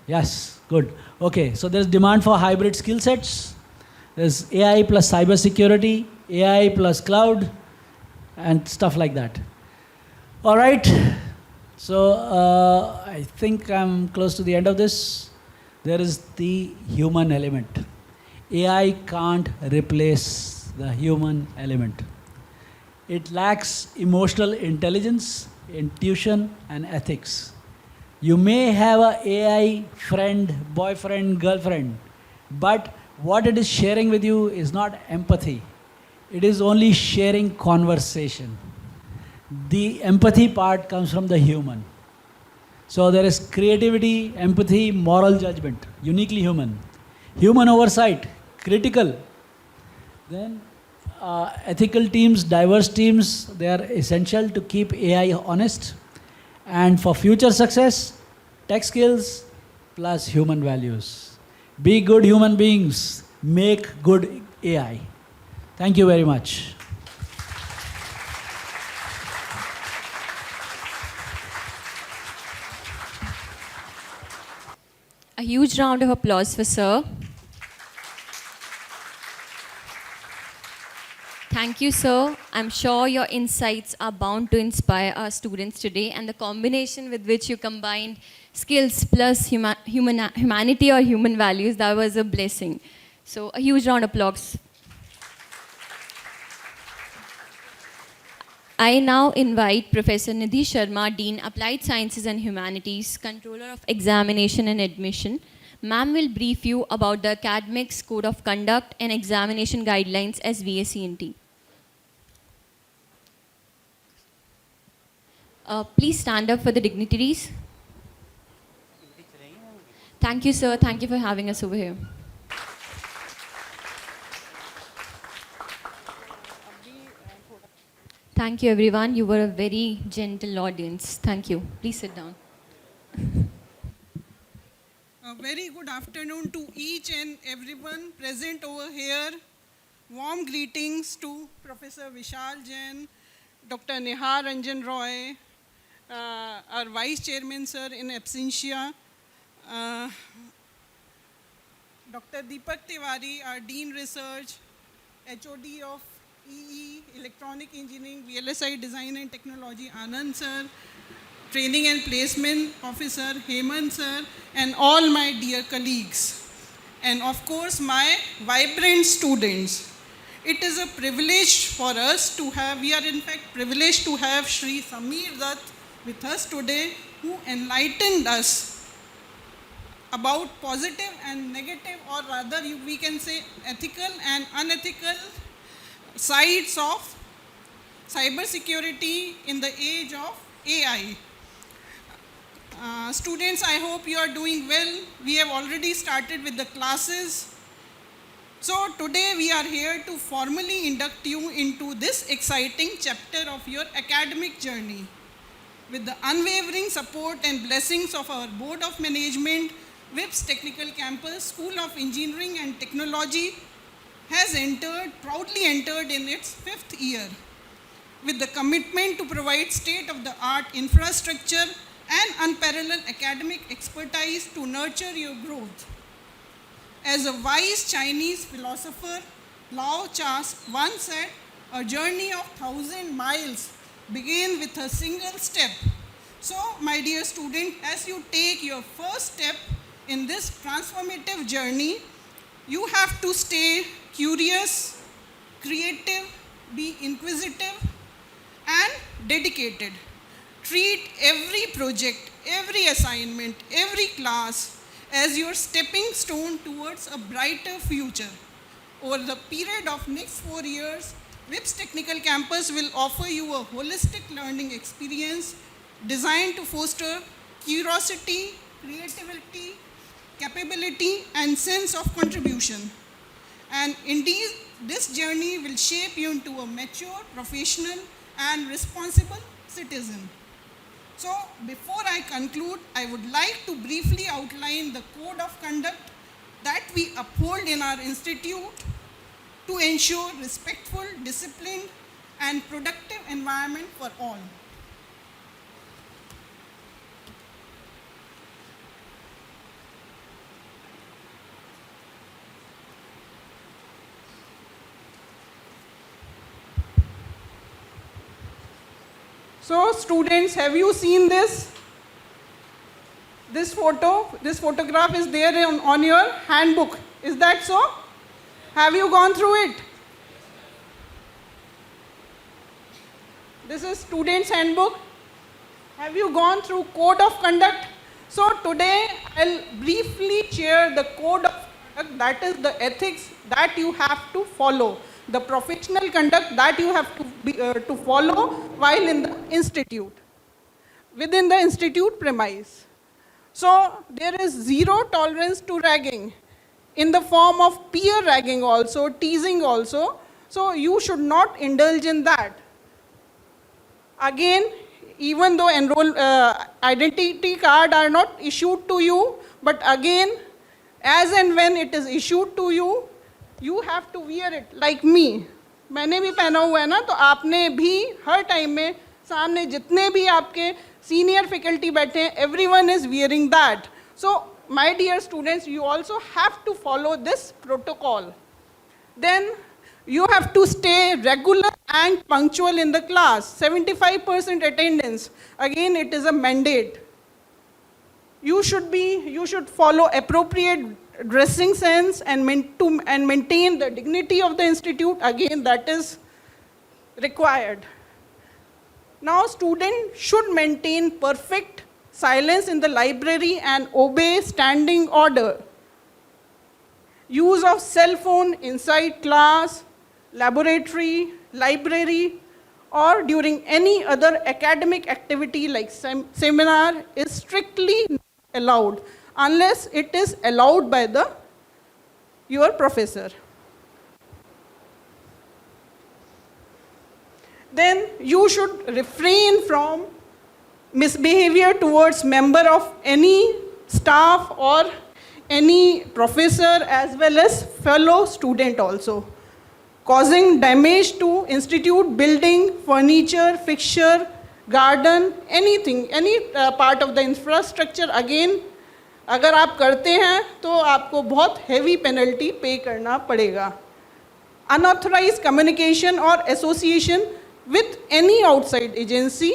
Yes, good. Okay, so there's demand for hybrid skill sets. There's AI plus cyber security, AI plus cloud, and stuff like that. All right. So I think I'm close to the end of this. There is the human element. AI can't replace the human element. It lacks emotional intelligence, intuition, and ethics. You may have an AI friend, boyfriend, girlfriend, but what it is sharing with you is not empathy. It is only sharing conversation. The empathy part comes from the human. So there is creativity, empathy, moral judgment, uniquely human. Human oversight, critical. Then ethical teams, diverse teams, they are essential to keep AI honest. And for future success, tech skills plus human values. Be good human beings, make good AI. Thank you very much. A huge round of applause for Sir. Thank you, sir. I'm sure your insights are bound to inspire our students today, and the combination with which you combined skills plus humanity or human values, that was a blessing. So a huge round of applause. I now invite Professor Nidhi Sharma, Dean, Applied Sciences and Humanities, Controller of Examination and Admission, Ma'am will brief you about the academics, code of conduct, and examination guidelines as VACNT. Please stand up for the dignitaries. Thank you, sir. Thank you for having us over here. Thank you, everyone. You were a very gentle audience. Thank you. Please sit down. A very good afternoon to each and everyone present over here. Warm greetings to Professor Vishal Jain, Dr. Nihar Ranjan Roy, our Vice Chairman, sir, in absentia, Dr. Deepak Tiwari, our Dean Research, HOD of EE, Electronic Engineering, VLSI Design and Technology, Anand sir, Training and Placement Officer, Hemant sir, and all my dear colleagues. And of course, my vibrant students. It is a privilege for us to have, we are in fact privileged to have Shri Sameer Dutt with us today, who enlightened us about positive and negative, or rather we can say ethical and unethical sides of cybersecurity in the age of AI. Students, I hope you are doing well. We have already started with the classes. So today we are here to formally induct you into this exciting chapter of your academic journey. With the unwavering support and blessings of our Board of Management, WIPS Technical Campus School of Engineering and Technology has proudly entered in its 5th year, with the commitment to provide state-of-the-art infrastructure and unparalleled academic expertise to nurture your growth. As a wise Chinese philosopher, Lao Tzu once said, a journey of 1,000 miles begins with a single step. So, my dear student, as you take your first step in this transformative journey, you have to stay curious, creative, be inquisitive, and dedicated. Treat every project, every assignment, every class as your stepping stone towards a brighter future. Over the period of next 4 years, WIPS Technical Campus will offer you a holistic learning experience designed to foster curiosity, creativity, capability, and sense of contribution. And indeed, this journey will shape you into a mature, professional, and responsible citizen. So, before I conclude, I would like to briefly outline the code of conduct that we uphold in our institute to ensure respectful, disciplined, and productive environment for all. So students, have you seen this? This photograph is there on your handbook. Is that so? Have you gone through it? This is student's handbook. Have you gone through code of conduct? So today I'll briefly share the code of conduct, that is the ethics that you have to follow, the professional conduct that you have to follow while in the institute, within the institute premise. So there is zero tolerance to ragging in the form of peer ragging also, teasing also. So you should not indulge in that. Again, even though identity card are not issued to you, but again, as and when it is issued to you, you have to wear it like me. मैंने भी पहना हुआ है ना, तो आपने भी हर time में सामने जितने भी आपके senior faculty बैठे हैं, everyone is wearing that. So, my dear students, you also have to follow this protocol. Then, you have to stay regular and punctual in the class. 75% attendance. Again, it is a mandate. You should follow appropriate dressing sense and maintain the dignity of the institute. Again, that is required. Now, students should maintain perfect silence in the library and obey standing order. use of cell phone inside class, laboratory, library, or during any other academic activity like seminar is strictly not allowed unless it is allowed by your professor. Then you should refrain from misbehavior towards member of any staff or any professor as well as fellow student also, causing damage to institute building, furniture, fixture, garden, anything, any part of the infrastructure. Again, अगर आप करते हैं तो आपको बहुत heavy penalty pay करना पड़ेगा. Unauthorized communication or association with any outside agency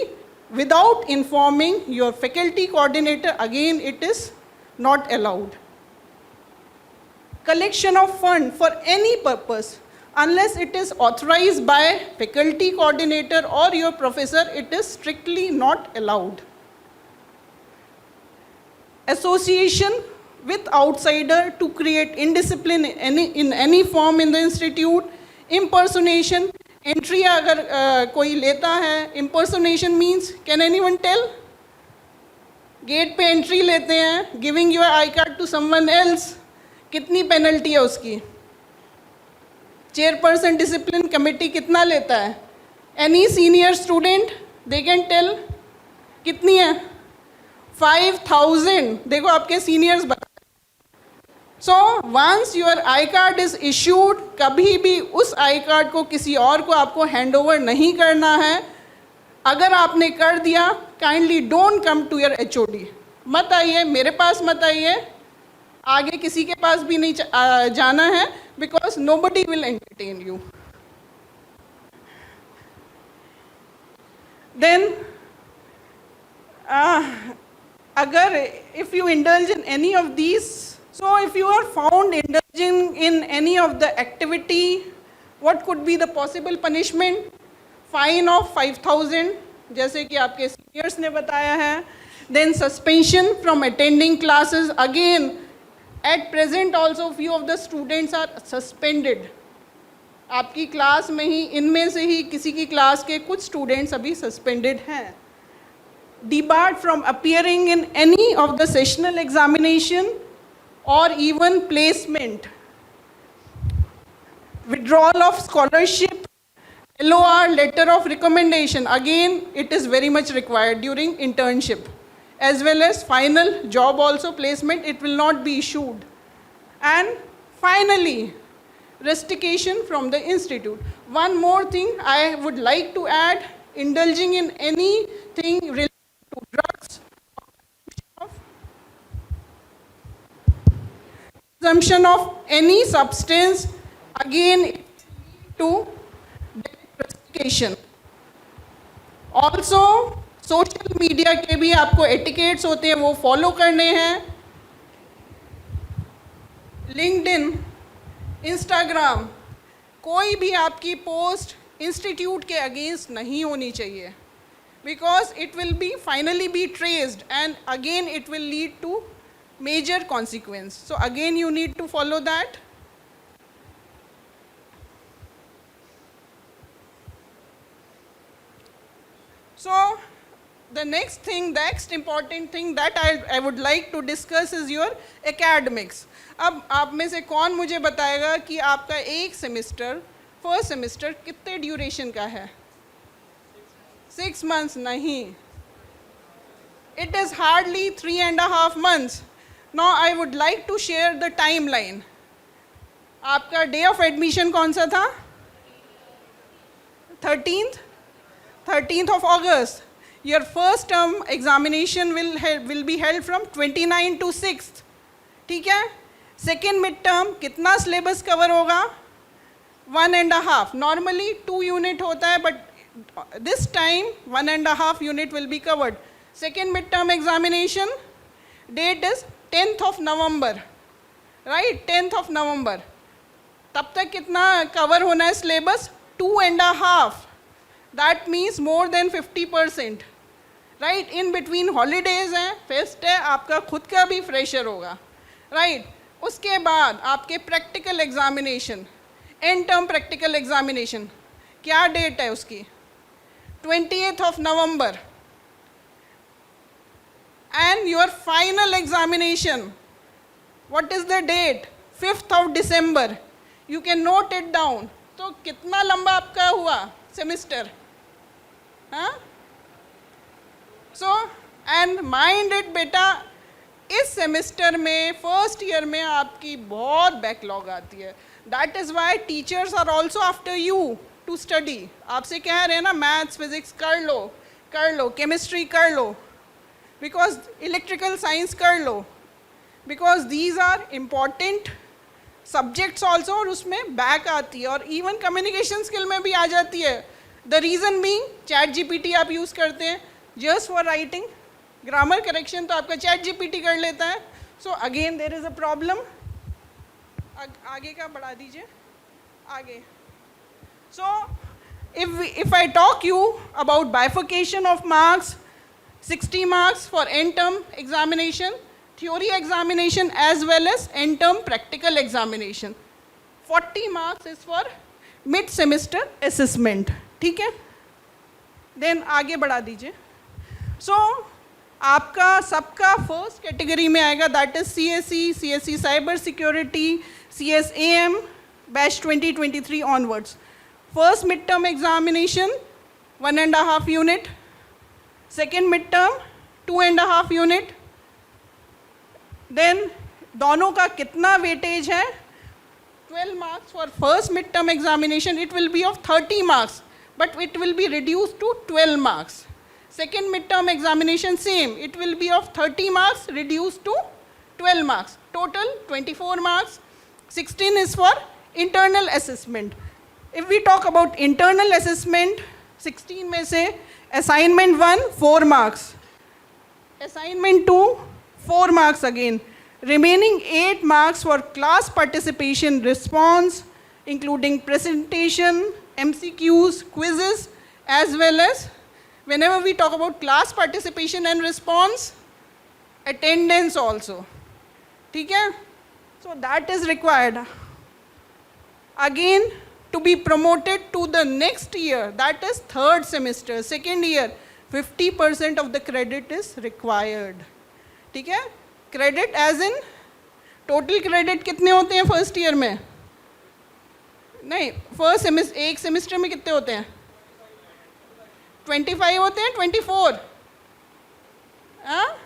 without informing your faculty coordinator, again it is not allowed. Collection of fund for any purpose, unless it is authorized by faculty coordinator or your professor, it is strictly not allowed. Association with outsider to create indiscipline in any form in the institute, impersonation, entry अगर कोई लेता है, impersonation means, can anyone tell? Gate पे entry लेते हैं, giving your I card to someone else, कितनी penalty है उसकी? Chairperson discipline committee कितना लेता है? Any senior student, they can tell, कितनी है? 5,000. देखो आपके seniors बता. So once your I card is issued, कभी भी उस I card को किसी और को आपको hand over नहीं करना है. अगर आपने कर दिया, kindly don't come to your HOD. मत आइए, मेरे पास मत आइए, आगे किसी के पास भी नहीं जाना है, because nobody will entertain you. Then, अगर if you indulge in any of these, so if you are found indulging in any of the activity, what could be the possible punishment? Fine of 5,000, जैसे कि आपके seniors ने बताया है. Then suspension from attending classes. Again, at present also few of the students are suspended. आपकी class में ही, इनमें से ही किसी की क्लास के कुछ students अभी suspended हैं. Debarred from appearing in any of the sessional examination or even placement. Withdrawal of scholarship, LOR, letter of recommendation. Again, it is very much required during internship. As well as final job also placement, it will not be issued. And finally, rustication from the institute. One more thing I would like to add, indulging in anything related to drugs, consumption of any substance, again it will lead to rustication. Also, social media के भी आपको etiquettes होते हैं, वो follow करने हैं. LinkedIn, Instagram, कोई भी आपकी पोस्ट इंस्टीट्यूट के अगेंस्ट नहीं होनी चाहिए, because it will be finally be traced and again it will lead to major consequence. So again you need to follow that. So the next important thing that I would like to discuss is your academics. अब आप में से कौन मुझे बताएगा कि आपका एक सेमिस्टर, फर्स्ट सेमिस्टर कितने ड्यूरेशन का है? 6 months नहीं. It is hardly 3.5 months. Now I would like to share the timeline. आपका डे ऑफ एडमिशन कौन सा था? 13th of August. Your first term examination will be held from 29 to 6th. ठीक है? Second mid term कितना syllabus cover होगा? 1.5. Normally 2 unit होता है, but this time 1.5 unit will be covered. Second mid term examination date is 10th of November. Right? 10th of November. तब तक कितना cover होना है syllabus? 2.5. That means more than 50%. Right? In between holidays हैं, fest है, आपका खुद का भी फ्रेशर होगा. Right? उसके बाद आपके practical examination, and term practical examination, क्या डेट है उसकी? 20th of November. And your final examination, what is the date? 5th of December. You can note it down. तो कितना लंबा आपका हुआ सेमिस्टर? हाँ? So, and mind it बेटा, इस सेमिस्टर में फर्स्ट ईयर में आपकी बहुत बैकलॉग आती है. That is why teachers are also after you to study. आपसे कह रहे हैं ना, मैथ्स फिजिक्स कर लो, केमिस्ट्री कर लो, बिकॉज इलेक्ट्रिकल साइंस कर लो, because these are important subjects also. और उसमें बैक आती है, और इवन कम्युनिकेशन स्किल में भी आ जाती है. The reason being chat GPT आप यूज़ करते हैं just for writing. Grammar correction तो आपका चैट जीपीटी कर लेता है. So again there is a problem. आगे का बढ़ा दीजिए, आगे. So, if I talk you about bifurcation of marks, 60 marks for end term examination, theory examination as well as end term practical examination. 40 marks is for mid semester assessment. ठीक है? Then आगे बढ़ा दीजिए. So, आपका सबका first category में आएगा, that is CSE cyber security, CSAM batch 2023 onwards. First midterm examination 1.5 unit, second midterm 2.5 unit. Then दोनों का कितना वेटेज है? 12 marks for first midterm examination. It will be of 30 marks, but it will be reduced to 12 marks. Second midterm examination same. It will be of 30 marks reduced to 12 marks. Total 24 marks. 16 is for internal assessment. If we talk about internal assessment, 16 में से assignment 1 4 marks, assignment 2 4 marks again, remaining 8 marks for class participation response, including presentation, MCQs, quizzes, as well as whenever we talk about class participation and response, attendance also. ठीक है? So that is required. Again, to be promoted to the next year, that is third semester, second year, 50% of the credit is required. ठीक है? Credit as in total credit कितने होते हैं first year में? नहीं, first semester, एक semester में कितने होते हैं? 25 होते हैं, 24? हाँ?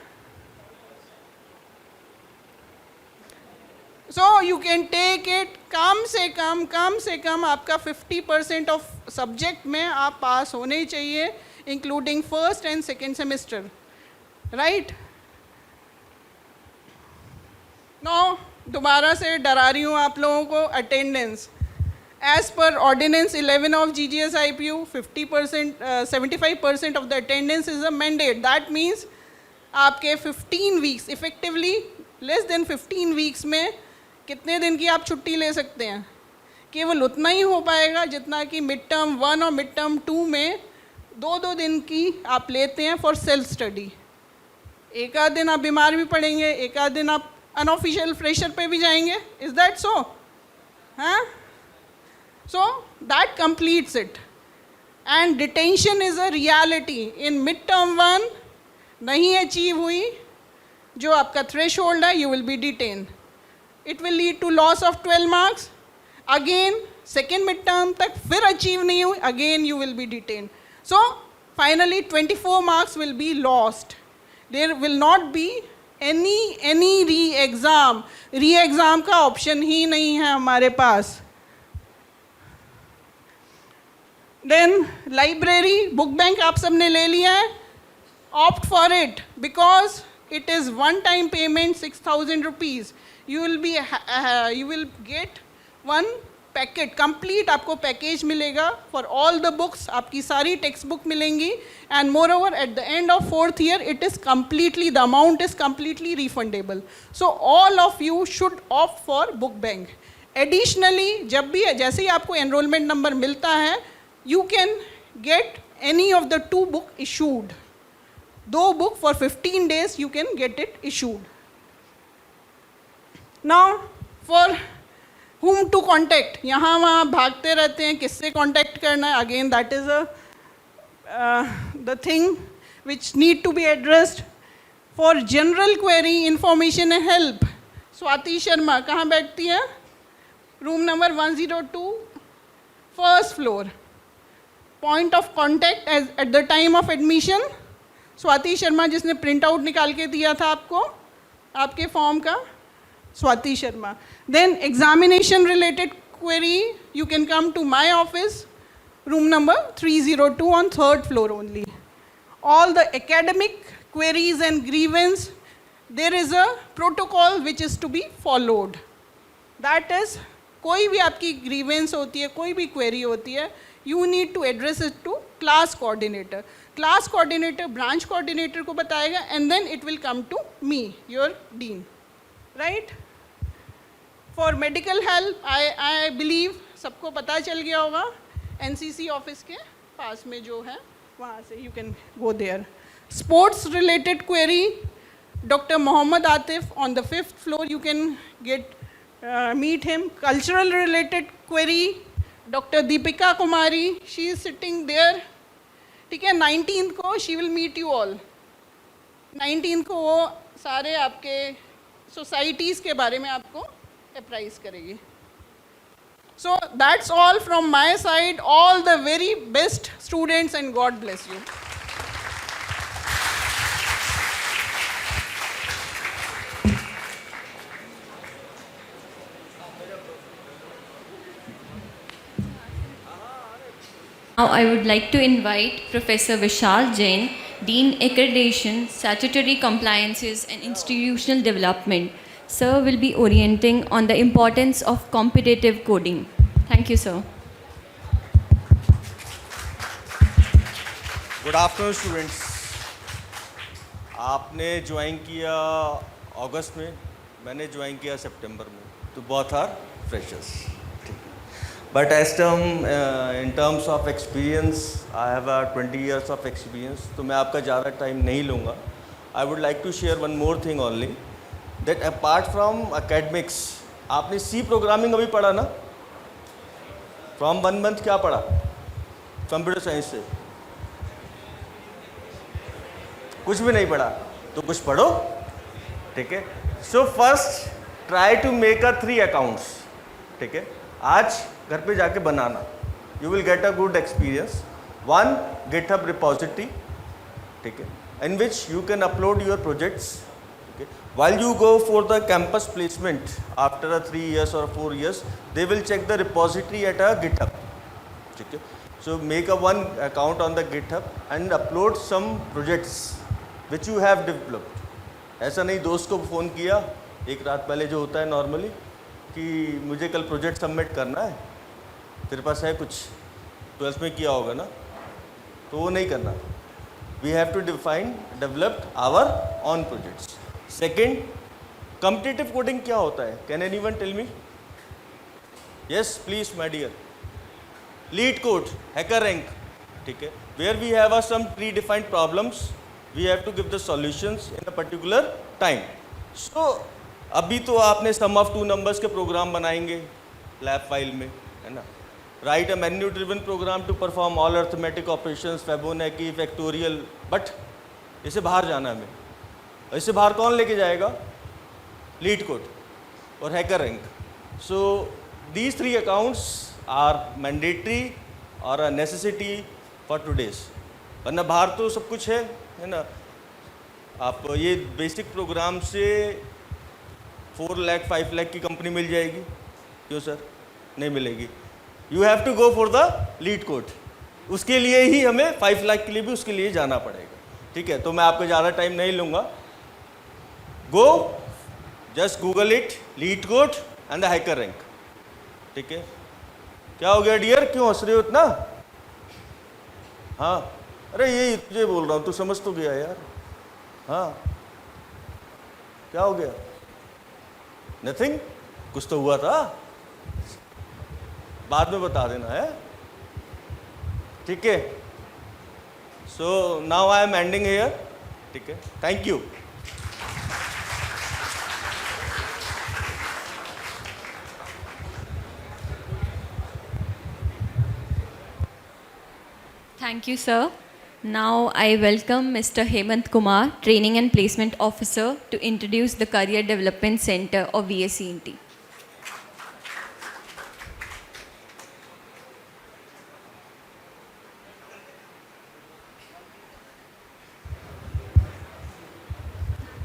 So you can take it, कम से कम आपका 50% ऑफ सब्जेक्ट में आप पास होने ही चाहिए, including first and second semester. Right? No, दोबारा से डरा रही हूँ आप लोगों को. Attendance as per ordinance 11 of GGS-IPU, 75% of the attendance is a mandate. That means आपके 15 weeks, effectively less than 15 weeks में कितने दिन की आप छुट्टी ले सकते हैं? केवल उतना ही हो पाएगा जितना कि मिड टर्म 1 और मिड टर्म 2 में 2-2 दिन की आप लेते हैं फॉर सेल्फ स्टडी. एक आध दिन आप बीमार भी पड़ेंगे, एक आध दिन आप अनऑफिशियल फ्रेशर पे भी जाएंगे. Is that so? हाँ? So that completes it. And detention is a reality. In mid term 1 नहीं अचीव हुई जो आपका थ्रेश होल्ड है, you will be detain. It will lead to loss of 12 marks. Again, second midterm तक फिर achieve नहीं हुई, again you will be detained. So, finally 24 marks will be lost. There will not be any re-exam. Re-exam का option ही नहीं है हमारे पास. Then, library, book bank आप सबने ले लिया है. Opt for it because it is one-time payment 6,000 rupees. You will get one packet, complete आपको पैकेज मिलेगा for all the books. आपकी सारी टेक्स्ट बुक मिलेंगी. And moreover, at the end of 4th year, it is completely, the amount is completely refundable. So all of you should opt for book bank. Additionally, जब भी जैसे ही आपको enrollment number मिलता है, you can get any of the 2 book issued. 2 book for 15 days you can get it issued. Now for whom to contact, यहाँ वहाँ भागते रहते हैं, किससे contact करना है, again that is the thing which need to be addressed. For general query, information and help, Swati Sharma कहाँ बैठती है? Room number 102, first floor. Point of contact at the time of admission, Swati Sharma जिसने प्रिंट आउट निकाल के दिया था आपको आपके फॉर्म का, Swati Sharma. Then examination related query, you can come to my office, room number 302 on third floor only. All the academic queries and grievance, there is a protocol which is to be followed. That is, कोई भी आपकी grievance होती है, कोई भी query होती है, you need to address it to class coordinator. Class coordinator, branch coordinator को बताएगा, and then it will come to me, your dean, right? For medical help, I believe सबको पता चल गया होगा, NCC office के पास में जो है, वहाँ से you can go there. Sports related query, Dr. Mohammad Atif on the 5th floor, you can meet him. Cultural related query, Dr. Deepika Kumari, she is sitting there. ठीक है, 19th को she will meet you all. 19th को वो सारे आपके societies के बारे में आपको apprise करेगी. So that's all from my side. All the very best students and God bless you. Now I would like to invite Professor Vishal Jain, Dean Accreditation, Statutory Compliances and Institutional Development. Sir will be orienting on the importance of competitive coding. Thank you, sir. Good afternoon students. आपने join किया अगस्त में, मैंने join किया सितंबर में, तो both are freshers. But as in terms of experience, I have 20 years of experience, तो मैं आपका ज़्यादा टाइम नहीं लूँगा. I would like to share one more thing only, that apart from academics, आपने सी प्रोग्रामिंग अभी पढ़ा ना? फ्रॉम 1 month क्या पढ़ा कंप्यूटर साइंस से? कुछ भी नहीं पढ़ा, तो कुछ पढ़ो. ठीक है. So first try to make 3 accounts. ठीक है, आज घर पे जाके बनाना. You will get a good experience. 1 GitHub repository, ठीक है, in which you can upload your projects. Okay. While you go for the campus placement after 3 years or 4 years, they will check the repository at a GitHub. Okay. So make a 1 account on the GitHub and upload some projects which you have developed. ऐसा नहीं दोस्त को phone किया एक रात पहले, जो होता है नॉर्मली, कि मुझे कल प्रोजेक्ट सबमिट करना है, तेरे पास है कुछ, 12th में किया होगा ना, तो वो नहीं करना. We have to develop our own projects. Second, competitive coding क्या होता है? Can anyone tell me? Yes, please, my dear. Lead code, hacker rank, ठीक है, where we have some predefined problems, we have to give the solutions in a particular time. So अभी तो आपने sum of 2 numbers के programme बनाएंगे lab file में, है ना? Write a menu driven program to perform all arithmetic operations, Fibonacci, factorial. But इसे बाहर जाना है हमें. इसे बाहर कौन लेके जाएगा? लीड कोड और HackerRank. So these 3 accounts are mandatory और अ नेसेसिटी फॉर टुडेज. वरना बाहर तो सब कुछ है ना? आप ये बेसिक प्रोग्राम से 4 लाख 5 लाख की कंपनी मिल जाएगी. क्यों सर? नहीं मिलेगी. You have to go for the LeetCode. उसके लिए ही हमें 5 लाख के लिए भी उसके लिए जाना पड़ेगा. ठीक है, तो मैं आपको ज़्यादा टाइम नहीं लूँगा. Go just Google it, leet code and the hacker rank. ठीक है. क्या हो गया डियर, क्यों हंस रहे हो इतना? हाँ, अरे यही तुझे बोल रहा हूँ, तू समझ तो गया यार. हाँ, क्या हो गया? नथिंग. कुछ तो हुआ था, बाद में बता देना है. ठीक है. So now I am ending here. ठीक है, thank you. Thank you, sir. Now I welcome Mr. Hemant Kumar, Training and Placement Officer, to introduce the Career Development Center of VSCNT.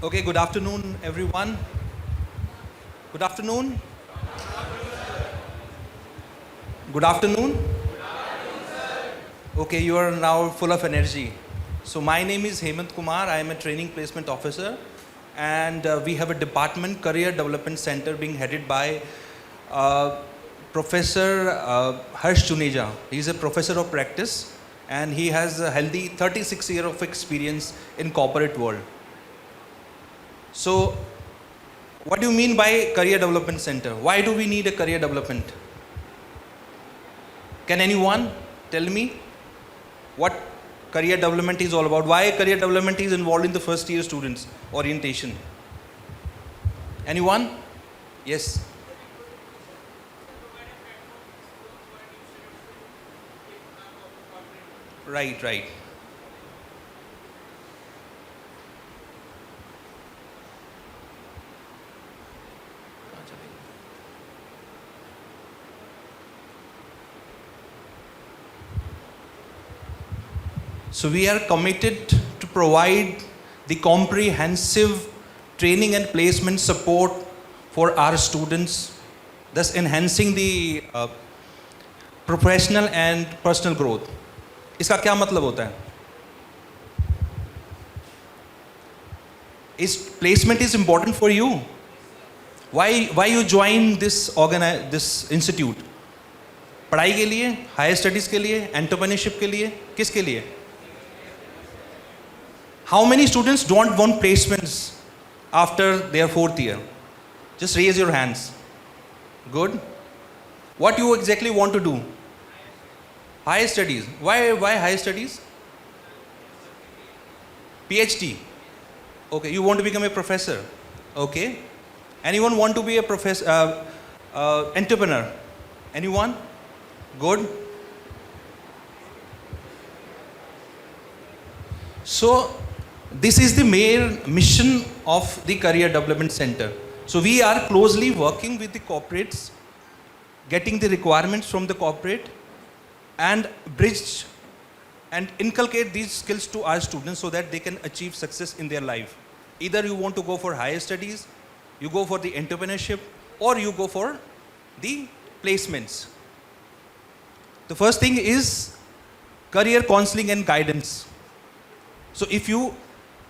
Okay, good afternoon, everyone. Good afternoon. Good afternoon. Okay, you are now full of energy. So my name is Hemant Kumar. I am a training placement officer, and we have a department, Career Development Center, being headed by Professor Harsh Juneja. He is a professor of practice, and he has a healthy 36 years of experience in corporate world. So, what do you mean by career development center? Why do we need a career development? Can anyone tell me what career development is all about? Why career development is involved in the first year students orientation? Anyone? Yes. Right, right. So we are committed to provide the comprehensive training and placement support for our students, thus enhancing the professional and personal growth. इसका क्या मतलब होता है? Is placement is important for you? Why you join this institute? पढ़ाई के लिए, higher studies के लिए, एंटरप्रेन्योरशिप के लिए, किसके लिए? How many students don't want placements after their fourth year? Just raise your hands. Good. What you exactly want to do? Higher studies. Why higher studies? PhD. Okay, you want to become a professor. Okay. Anyone want to be a professor, entrepreneur? Anyone? Good. So, this is the main mission of the Career Development Center. So, we are closely working with the corporates, getting the requirements from the corporate, and bridge and inculcate these skills to our students so that they can achieve success in their life. Either you want to go for higher studies, you go for the entrepreneurship, or you go for the placements. The first thing is career counseling and guidance. So if you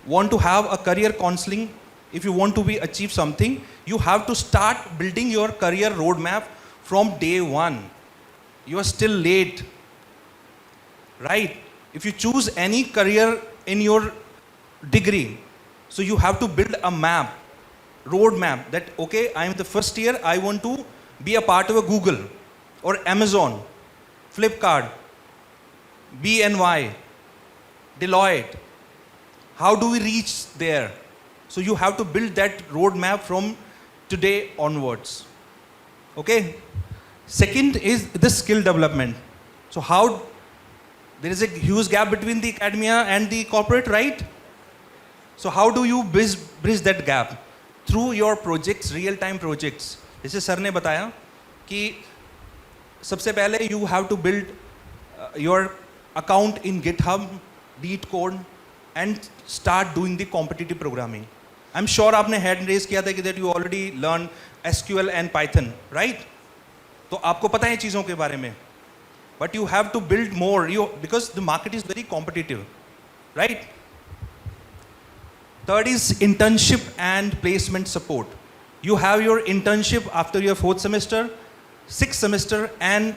want to have a career counseling, if you want to achieve something, you have to start building your career roadmap from day one. You are still late, right? If you choose any career in your degree, so you have to build a map, roadmap that, okay, I am the first year, I want to be a part of a Google or Amazon, Flipkart, BNY, Deloitte. How do we reach there? So you have to build that roadmap from today onwards. Okay? Second is the skill development. So how, there is a huge gap between the academia and the corporate, right? So how do you bridge that gap? Through your projects, real-time projects. जैसे sir ने बताया कि सबसे पहले you have to build your account in GitHub, LeetCode, and start doing the competitive programming. I'm sure आपने hand raise किया था कि that you already learned SQL and Python, right? तो आपको पता है चीज़ों के बारे में. But you have to build more, because the market is very competitive, right? Third is internship and placement support. You have your internship after your 4th semester, 6th semester, and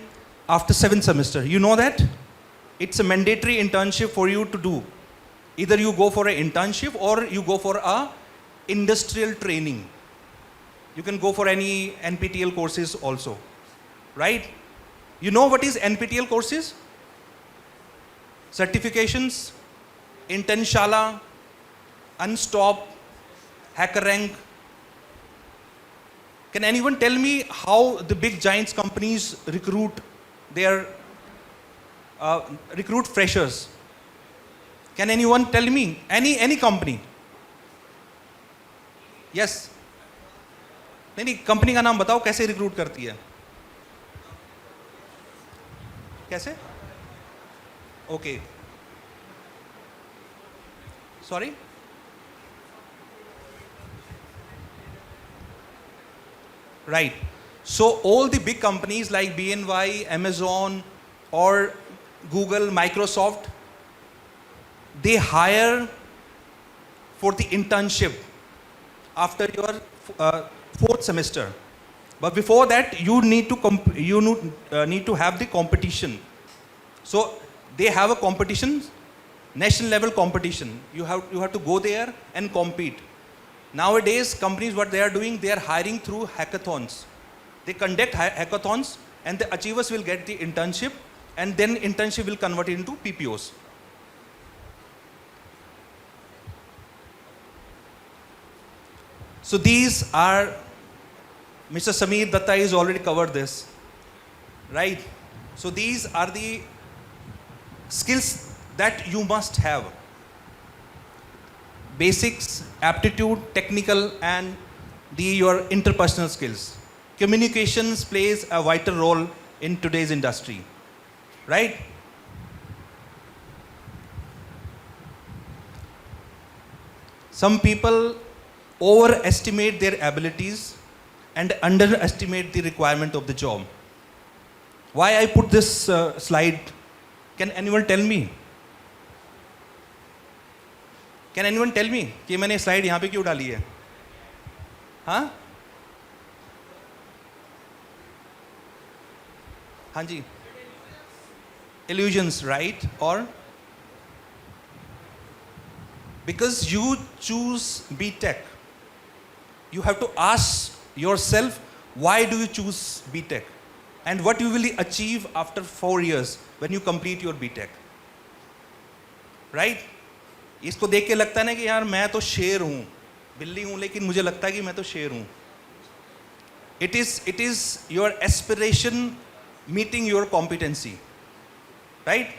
after 7th semester. You know that? It's a mandatory internship for you to do. Either you go for an internship or you go for a industrial training. You can go for any NPTEL courses also, right? You know what is NPTEL courses? Certifications, Internshala, Unstop, HackerRank. Can anyone tell me how the big giants companies recruit their recruit freshers? Can anyone tell me? Any company? Yes. नहीं company का नाम बताओ कैसे recruit करती है? कैसे? Okay. Sorry? Right. So all the big companies like BNY, Amazon, or Google, Microsoft, they hire for the internship after your fourth semester. But before that, you need to have the competition. So they have a competition, national level competition. You have to go there and compete. Nowadays, companies, what they are doing, they are hiring through hackathons. They conduct hackathons, and the achievers will get the internship, and then internship will convert into PPOs. So these are, Mr. Sameer Datta has already covered this, right? So these are the skills that you must have. Basics, aptitude, technical, and your interpersonal skills. Communications plays a vital role in today's industry, right? Some people overestimate their abilities and underestimate the requirement of the job. Why I put this slide? Can anyone tell me? Can anyone tell me कि मैंने slide यहाँ पे क्यों डाली है? हाँ? हाँ जी. Illusions, right? Or because you choose BTech, you have to ask yourself, why do you choose BTech? And what you will achieve after 4 years when you complete your BTech? Right? इसको देख के लगता है ना कि यार मैं तो शेर हूँ, बिल्ली हूँ, लेकिन मुझे लगता है कि मैं तो शेर हूँ. It is your aspiration meeting your competency. Right?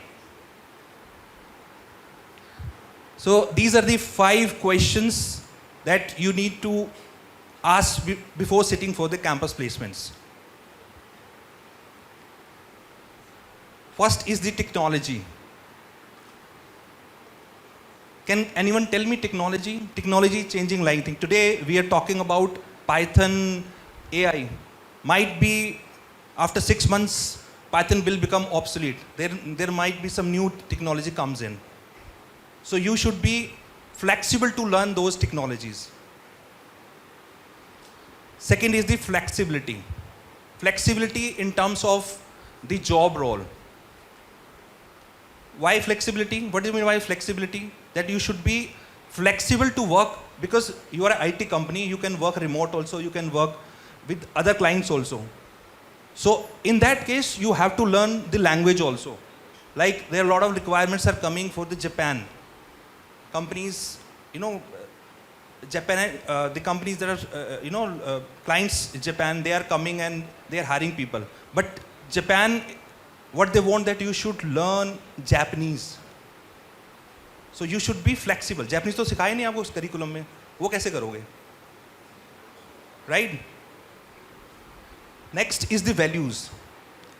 So these are the 5 questions that you need to ask before sitting for the campus placements. First is the technology. Can anyone tell me technology? Technology changing like thing. Today we are talking about Python, AI. Might be after 6 months Python will become obsolete. There might be some new technology comes in. So you should be flexible to learn those technologies. Second is the flexibility. Flexibility in terms of the job role. Why flexibility? What do you mean by flexibility? That you should be flexible to work, because you are an IT company, you can work remote also, you can work with other clients also. So in that case, you have to learn the language also. Like there are a lot of requirements are coming for the Japan. Companies, Japan, the companies that are, clients in Japan, they are coming and they are hiring people. But Japan, what they want that you should learn Japanese. So you should be flexible. Japanese तो सिखाया नहीं आपको उस curriculum में, वो कैसे करोगे? Right? Next is the values.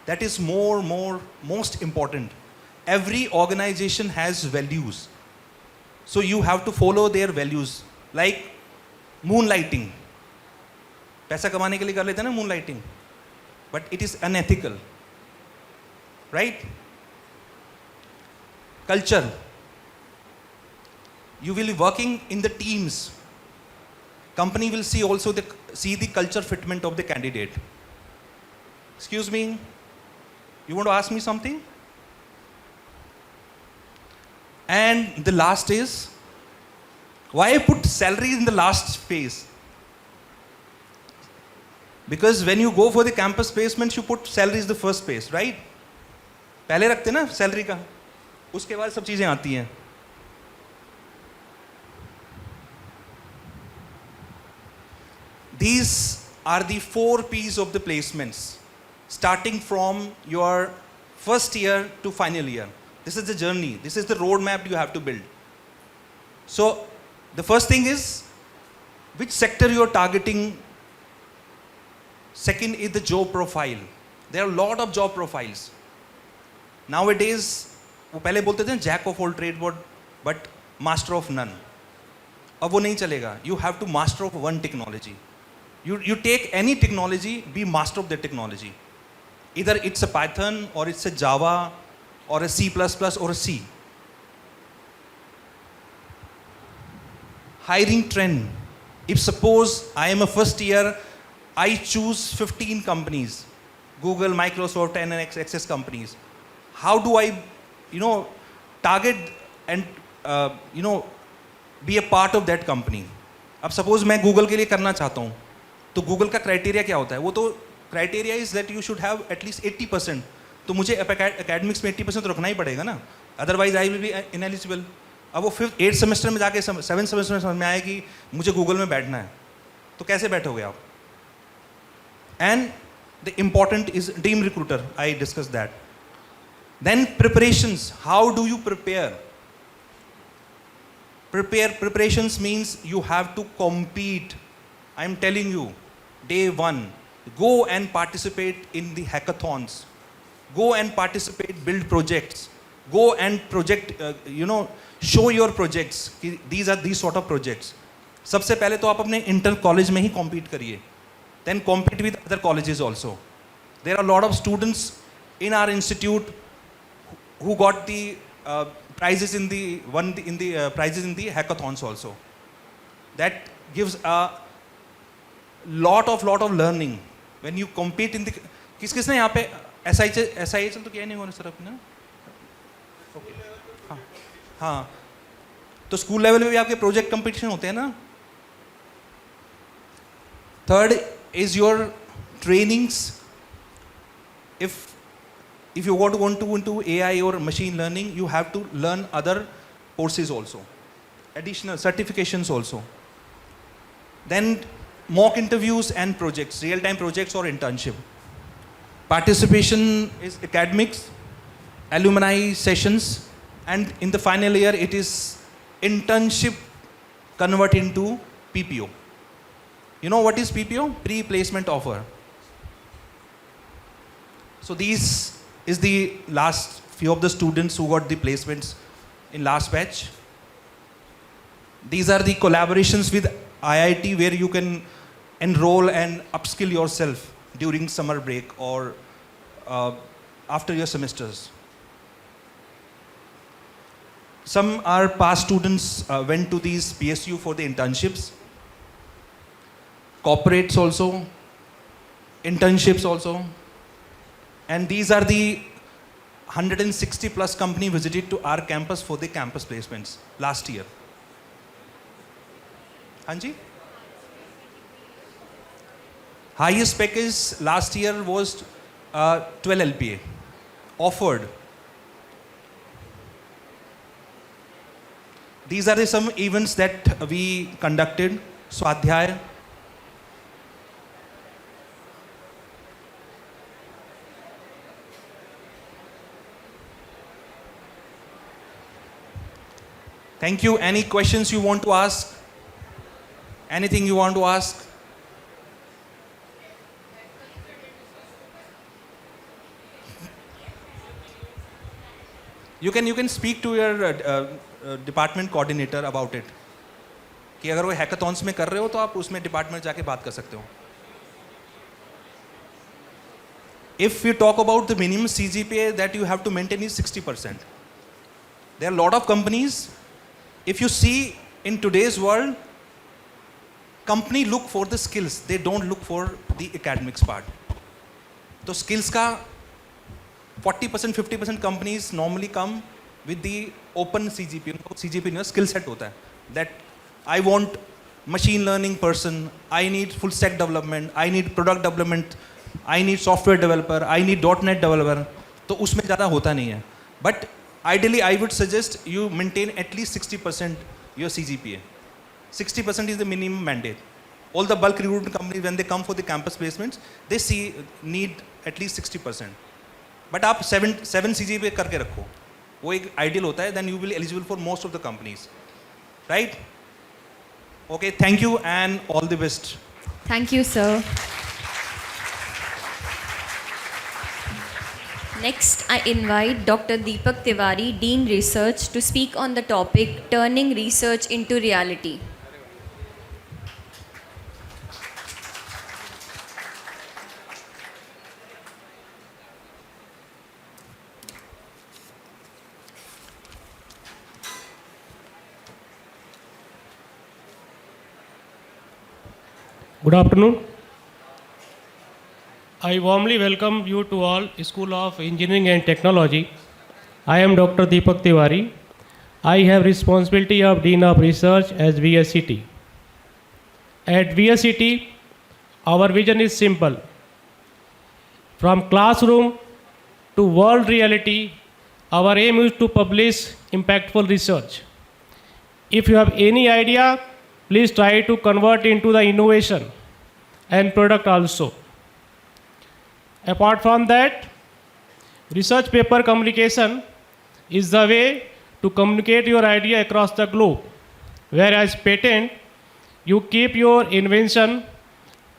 That is most important. Every organization has values. So you have to follow their values. Like moonlighting. पैसा कमाने के लिए कर लेते हैं ना moonlighting. But it is unethical. Right? Culture. You will be working in the teams. Company will see also see the culture fitment of the candidate. Excuse me, you want to ask me something? And the last is, why I put salary in the last phase? Because when you go for the campus placements, you put salary is the first phase, right? पहले रखते ना salary का, उसके बाद सब चीजें आती हैं. These are the 4 P's of the placements, starting from your first year to final year. This is the journey. This is the roadmap you have to build. So the first thing is which sector you are targeting. Second is the job profile. There are a lot of job profiles. Nowadays, वो पहले बोलते थे jack of all trade but master of none. अब वो नहीं चलेगा. You have to master of one technology. You take any technology, be master of the technology. Either it's a Python or it's a Java or a C++ or a C. Hiring trend. If suppose I am a first year, I choose 15 companies, Google, Microsoft, and Access companies. How do I, target and, be a part of that company? अब suppose मैं Google के लिए करना चाहता हूँ, तो Google का criteria क्या होता है? वो तो criteria is that you should have at least 80%. तो मुझे academics में 80% तो रखना ही पड़ेगा ना, otherwise I will be ineligible. अब वो 8th semester में जाके 7th semester में समझ में आया कि मुझे Google में बैठना है, तो कैसे बैठोगे आप? And the important is team recruiter. I discussed that. Then preparations. How do you prepare? Preparations means you have to compete. I am telling you, day one, go and participate in the hackathons. Go and participate, build projects. Go and show your projects. These are these sort of projects. सबसे पहले तो आप अपने inter college में ही compete करिए. Then compete with other colleges also. There are a lot of students in our institute who got the prizes in the prizes in the hackathons also. That gives a lot of learning when you compete in the. किसने यहाँ पे SIHL तो क्या नहीं होना sir अपना? हाँ. तो स्कूल लेवल पे भी आपके प्रोजेक्ट कंपटीशन होते हैं ना. Third is your trainings. If you want to go into AI or machine learning, you have to learn other courses also, additional certifications also. Then mock interviews and projects, real-time projects or internship. Participation is academics, alumni sessions, and in the final year it is internship convert into PPO. You know what is PPO? Pre-placement offer. So these is the last few of the students who got the placements in last batch. These are the collaborations with IIT where you can enroll and upskill yourself during summer break or after your semesters. Some our past students went to these PSU for the internships. Corporates also, internships also, and these are the 160 plus company visited to our campus for the campus placements last year. Hanji? Highest package last year was 12 LPA offered. These are the some events that we conducted. Swadhyay. Thank you. Any questions you want to ask? Anything you want to ask? You can speak to your department coordinator about it. कि अगर वो hackathons में कर रहे हो तो आप उसमें department जाके बात कर सकते हो. If you talk about the minimum CGPA that you have to maintain is 60%. There are a lot of companies. If you see in today's world, company look for the skills. They don't look for the academics part. So skills का 40%, 50% companies normally come with the open CGP. CGP में skill set होता है. That I want machine learning person. I need full stack development. I need product development. I need software developer. I need .NET developer. तो उसमें ज़्यादा होता नहीं है. But ideally, I would suggest you maintain at least 60% your CGPA. 60% is the minimum mandate. All the bulk recruitment companies, when they come for the campus placements, they need at least 60%. But आप 7 CG पे करके रखो, वो एक ideal होता है, then you will eligible for most of the companies, right? Okay, thank you and all the best. Thank you, sir. Next, I invite Dr. Deepak Tiwari, Dean Research, to speak on the topic Turning Research into Reality. Good afternoon. I warmly welcome you to all School of Engineering and Technology. I am Dr. Deepak Tiwari. I have responsibility of Dean of Research as VSCT. At VSCT, our vision is simple. From classroom to world reality, our aim is to publish impactful research. If you have any idea, please try to convert into the innovation and product also. Apart from that, research paper communication is the way to communicate your idea across the globe. Whereas patent, you keep your invention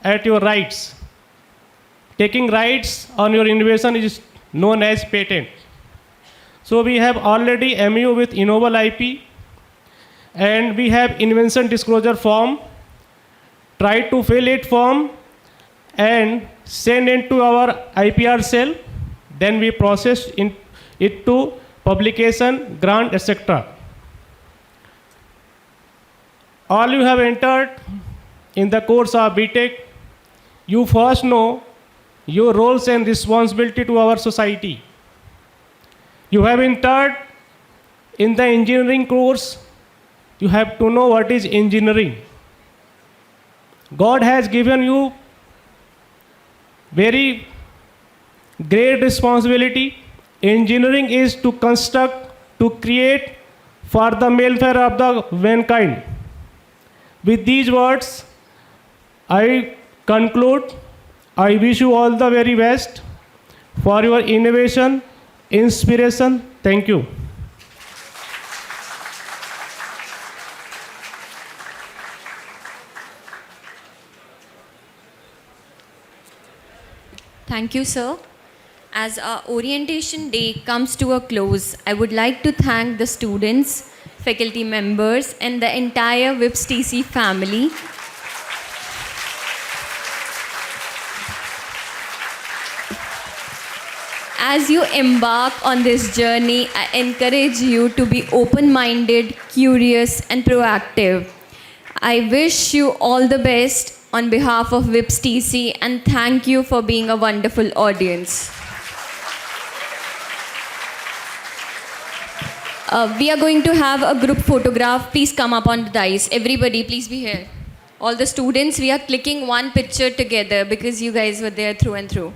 at your rights. Taking rights on your innovation is known as patent. So we have already MU with Innoval IP, and we have invention disclosure form. Try to fill it form and send it to our IPR cell. Then we process it to publication, grant, etc. All you have entered in the course of BTech, you first know your roles and responsibility to our society. You have entered in the engineering course. You have to know what is engineering. God has given you very great responsibility. Engineering is to construct, to create for the welfare of the mankind. With these words, I conclude. I wish you all the very best for your innovation, inspiration. Thank you. Thank you, sir. As our orientation day comes to a close, I would like to thank the students, faculty members, and the entire WIPS TC family. As you embark on this journey, I encourage you to be open-minded, curious, and proactive. I wish you all the best on behalf of WIPS TC, and thank you for being a wonderful audience. We are going to have a group photograph. Please come up on the dais. Everybody, please be here. All the students, we are clicking one picture together because you guys were there through and through.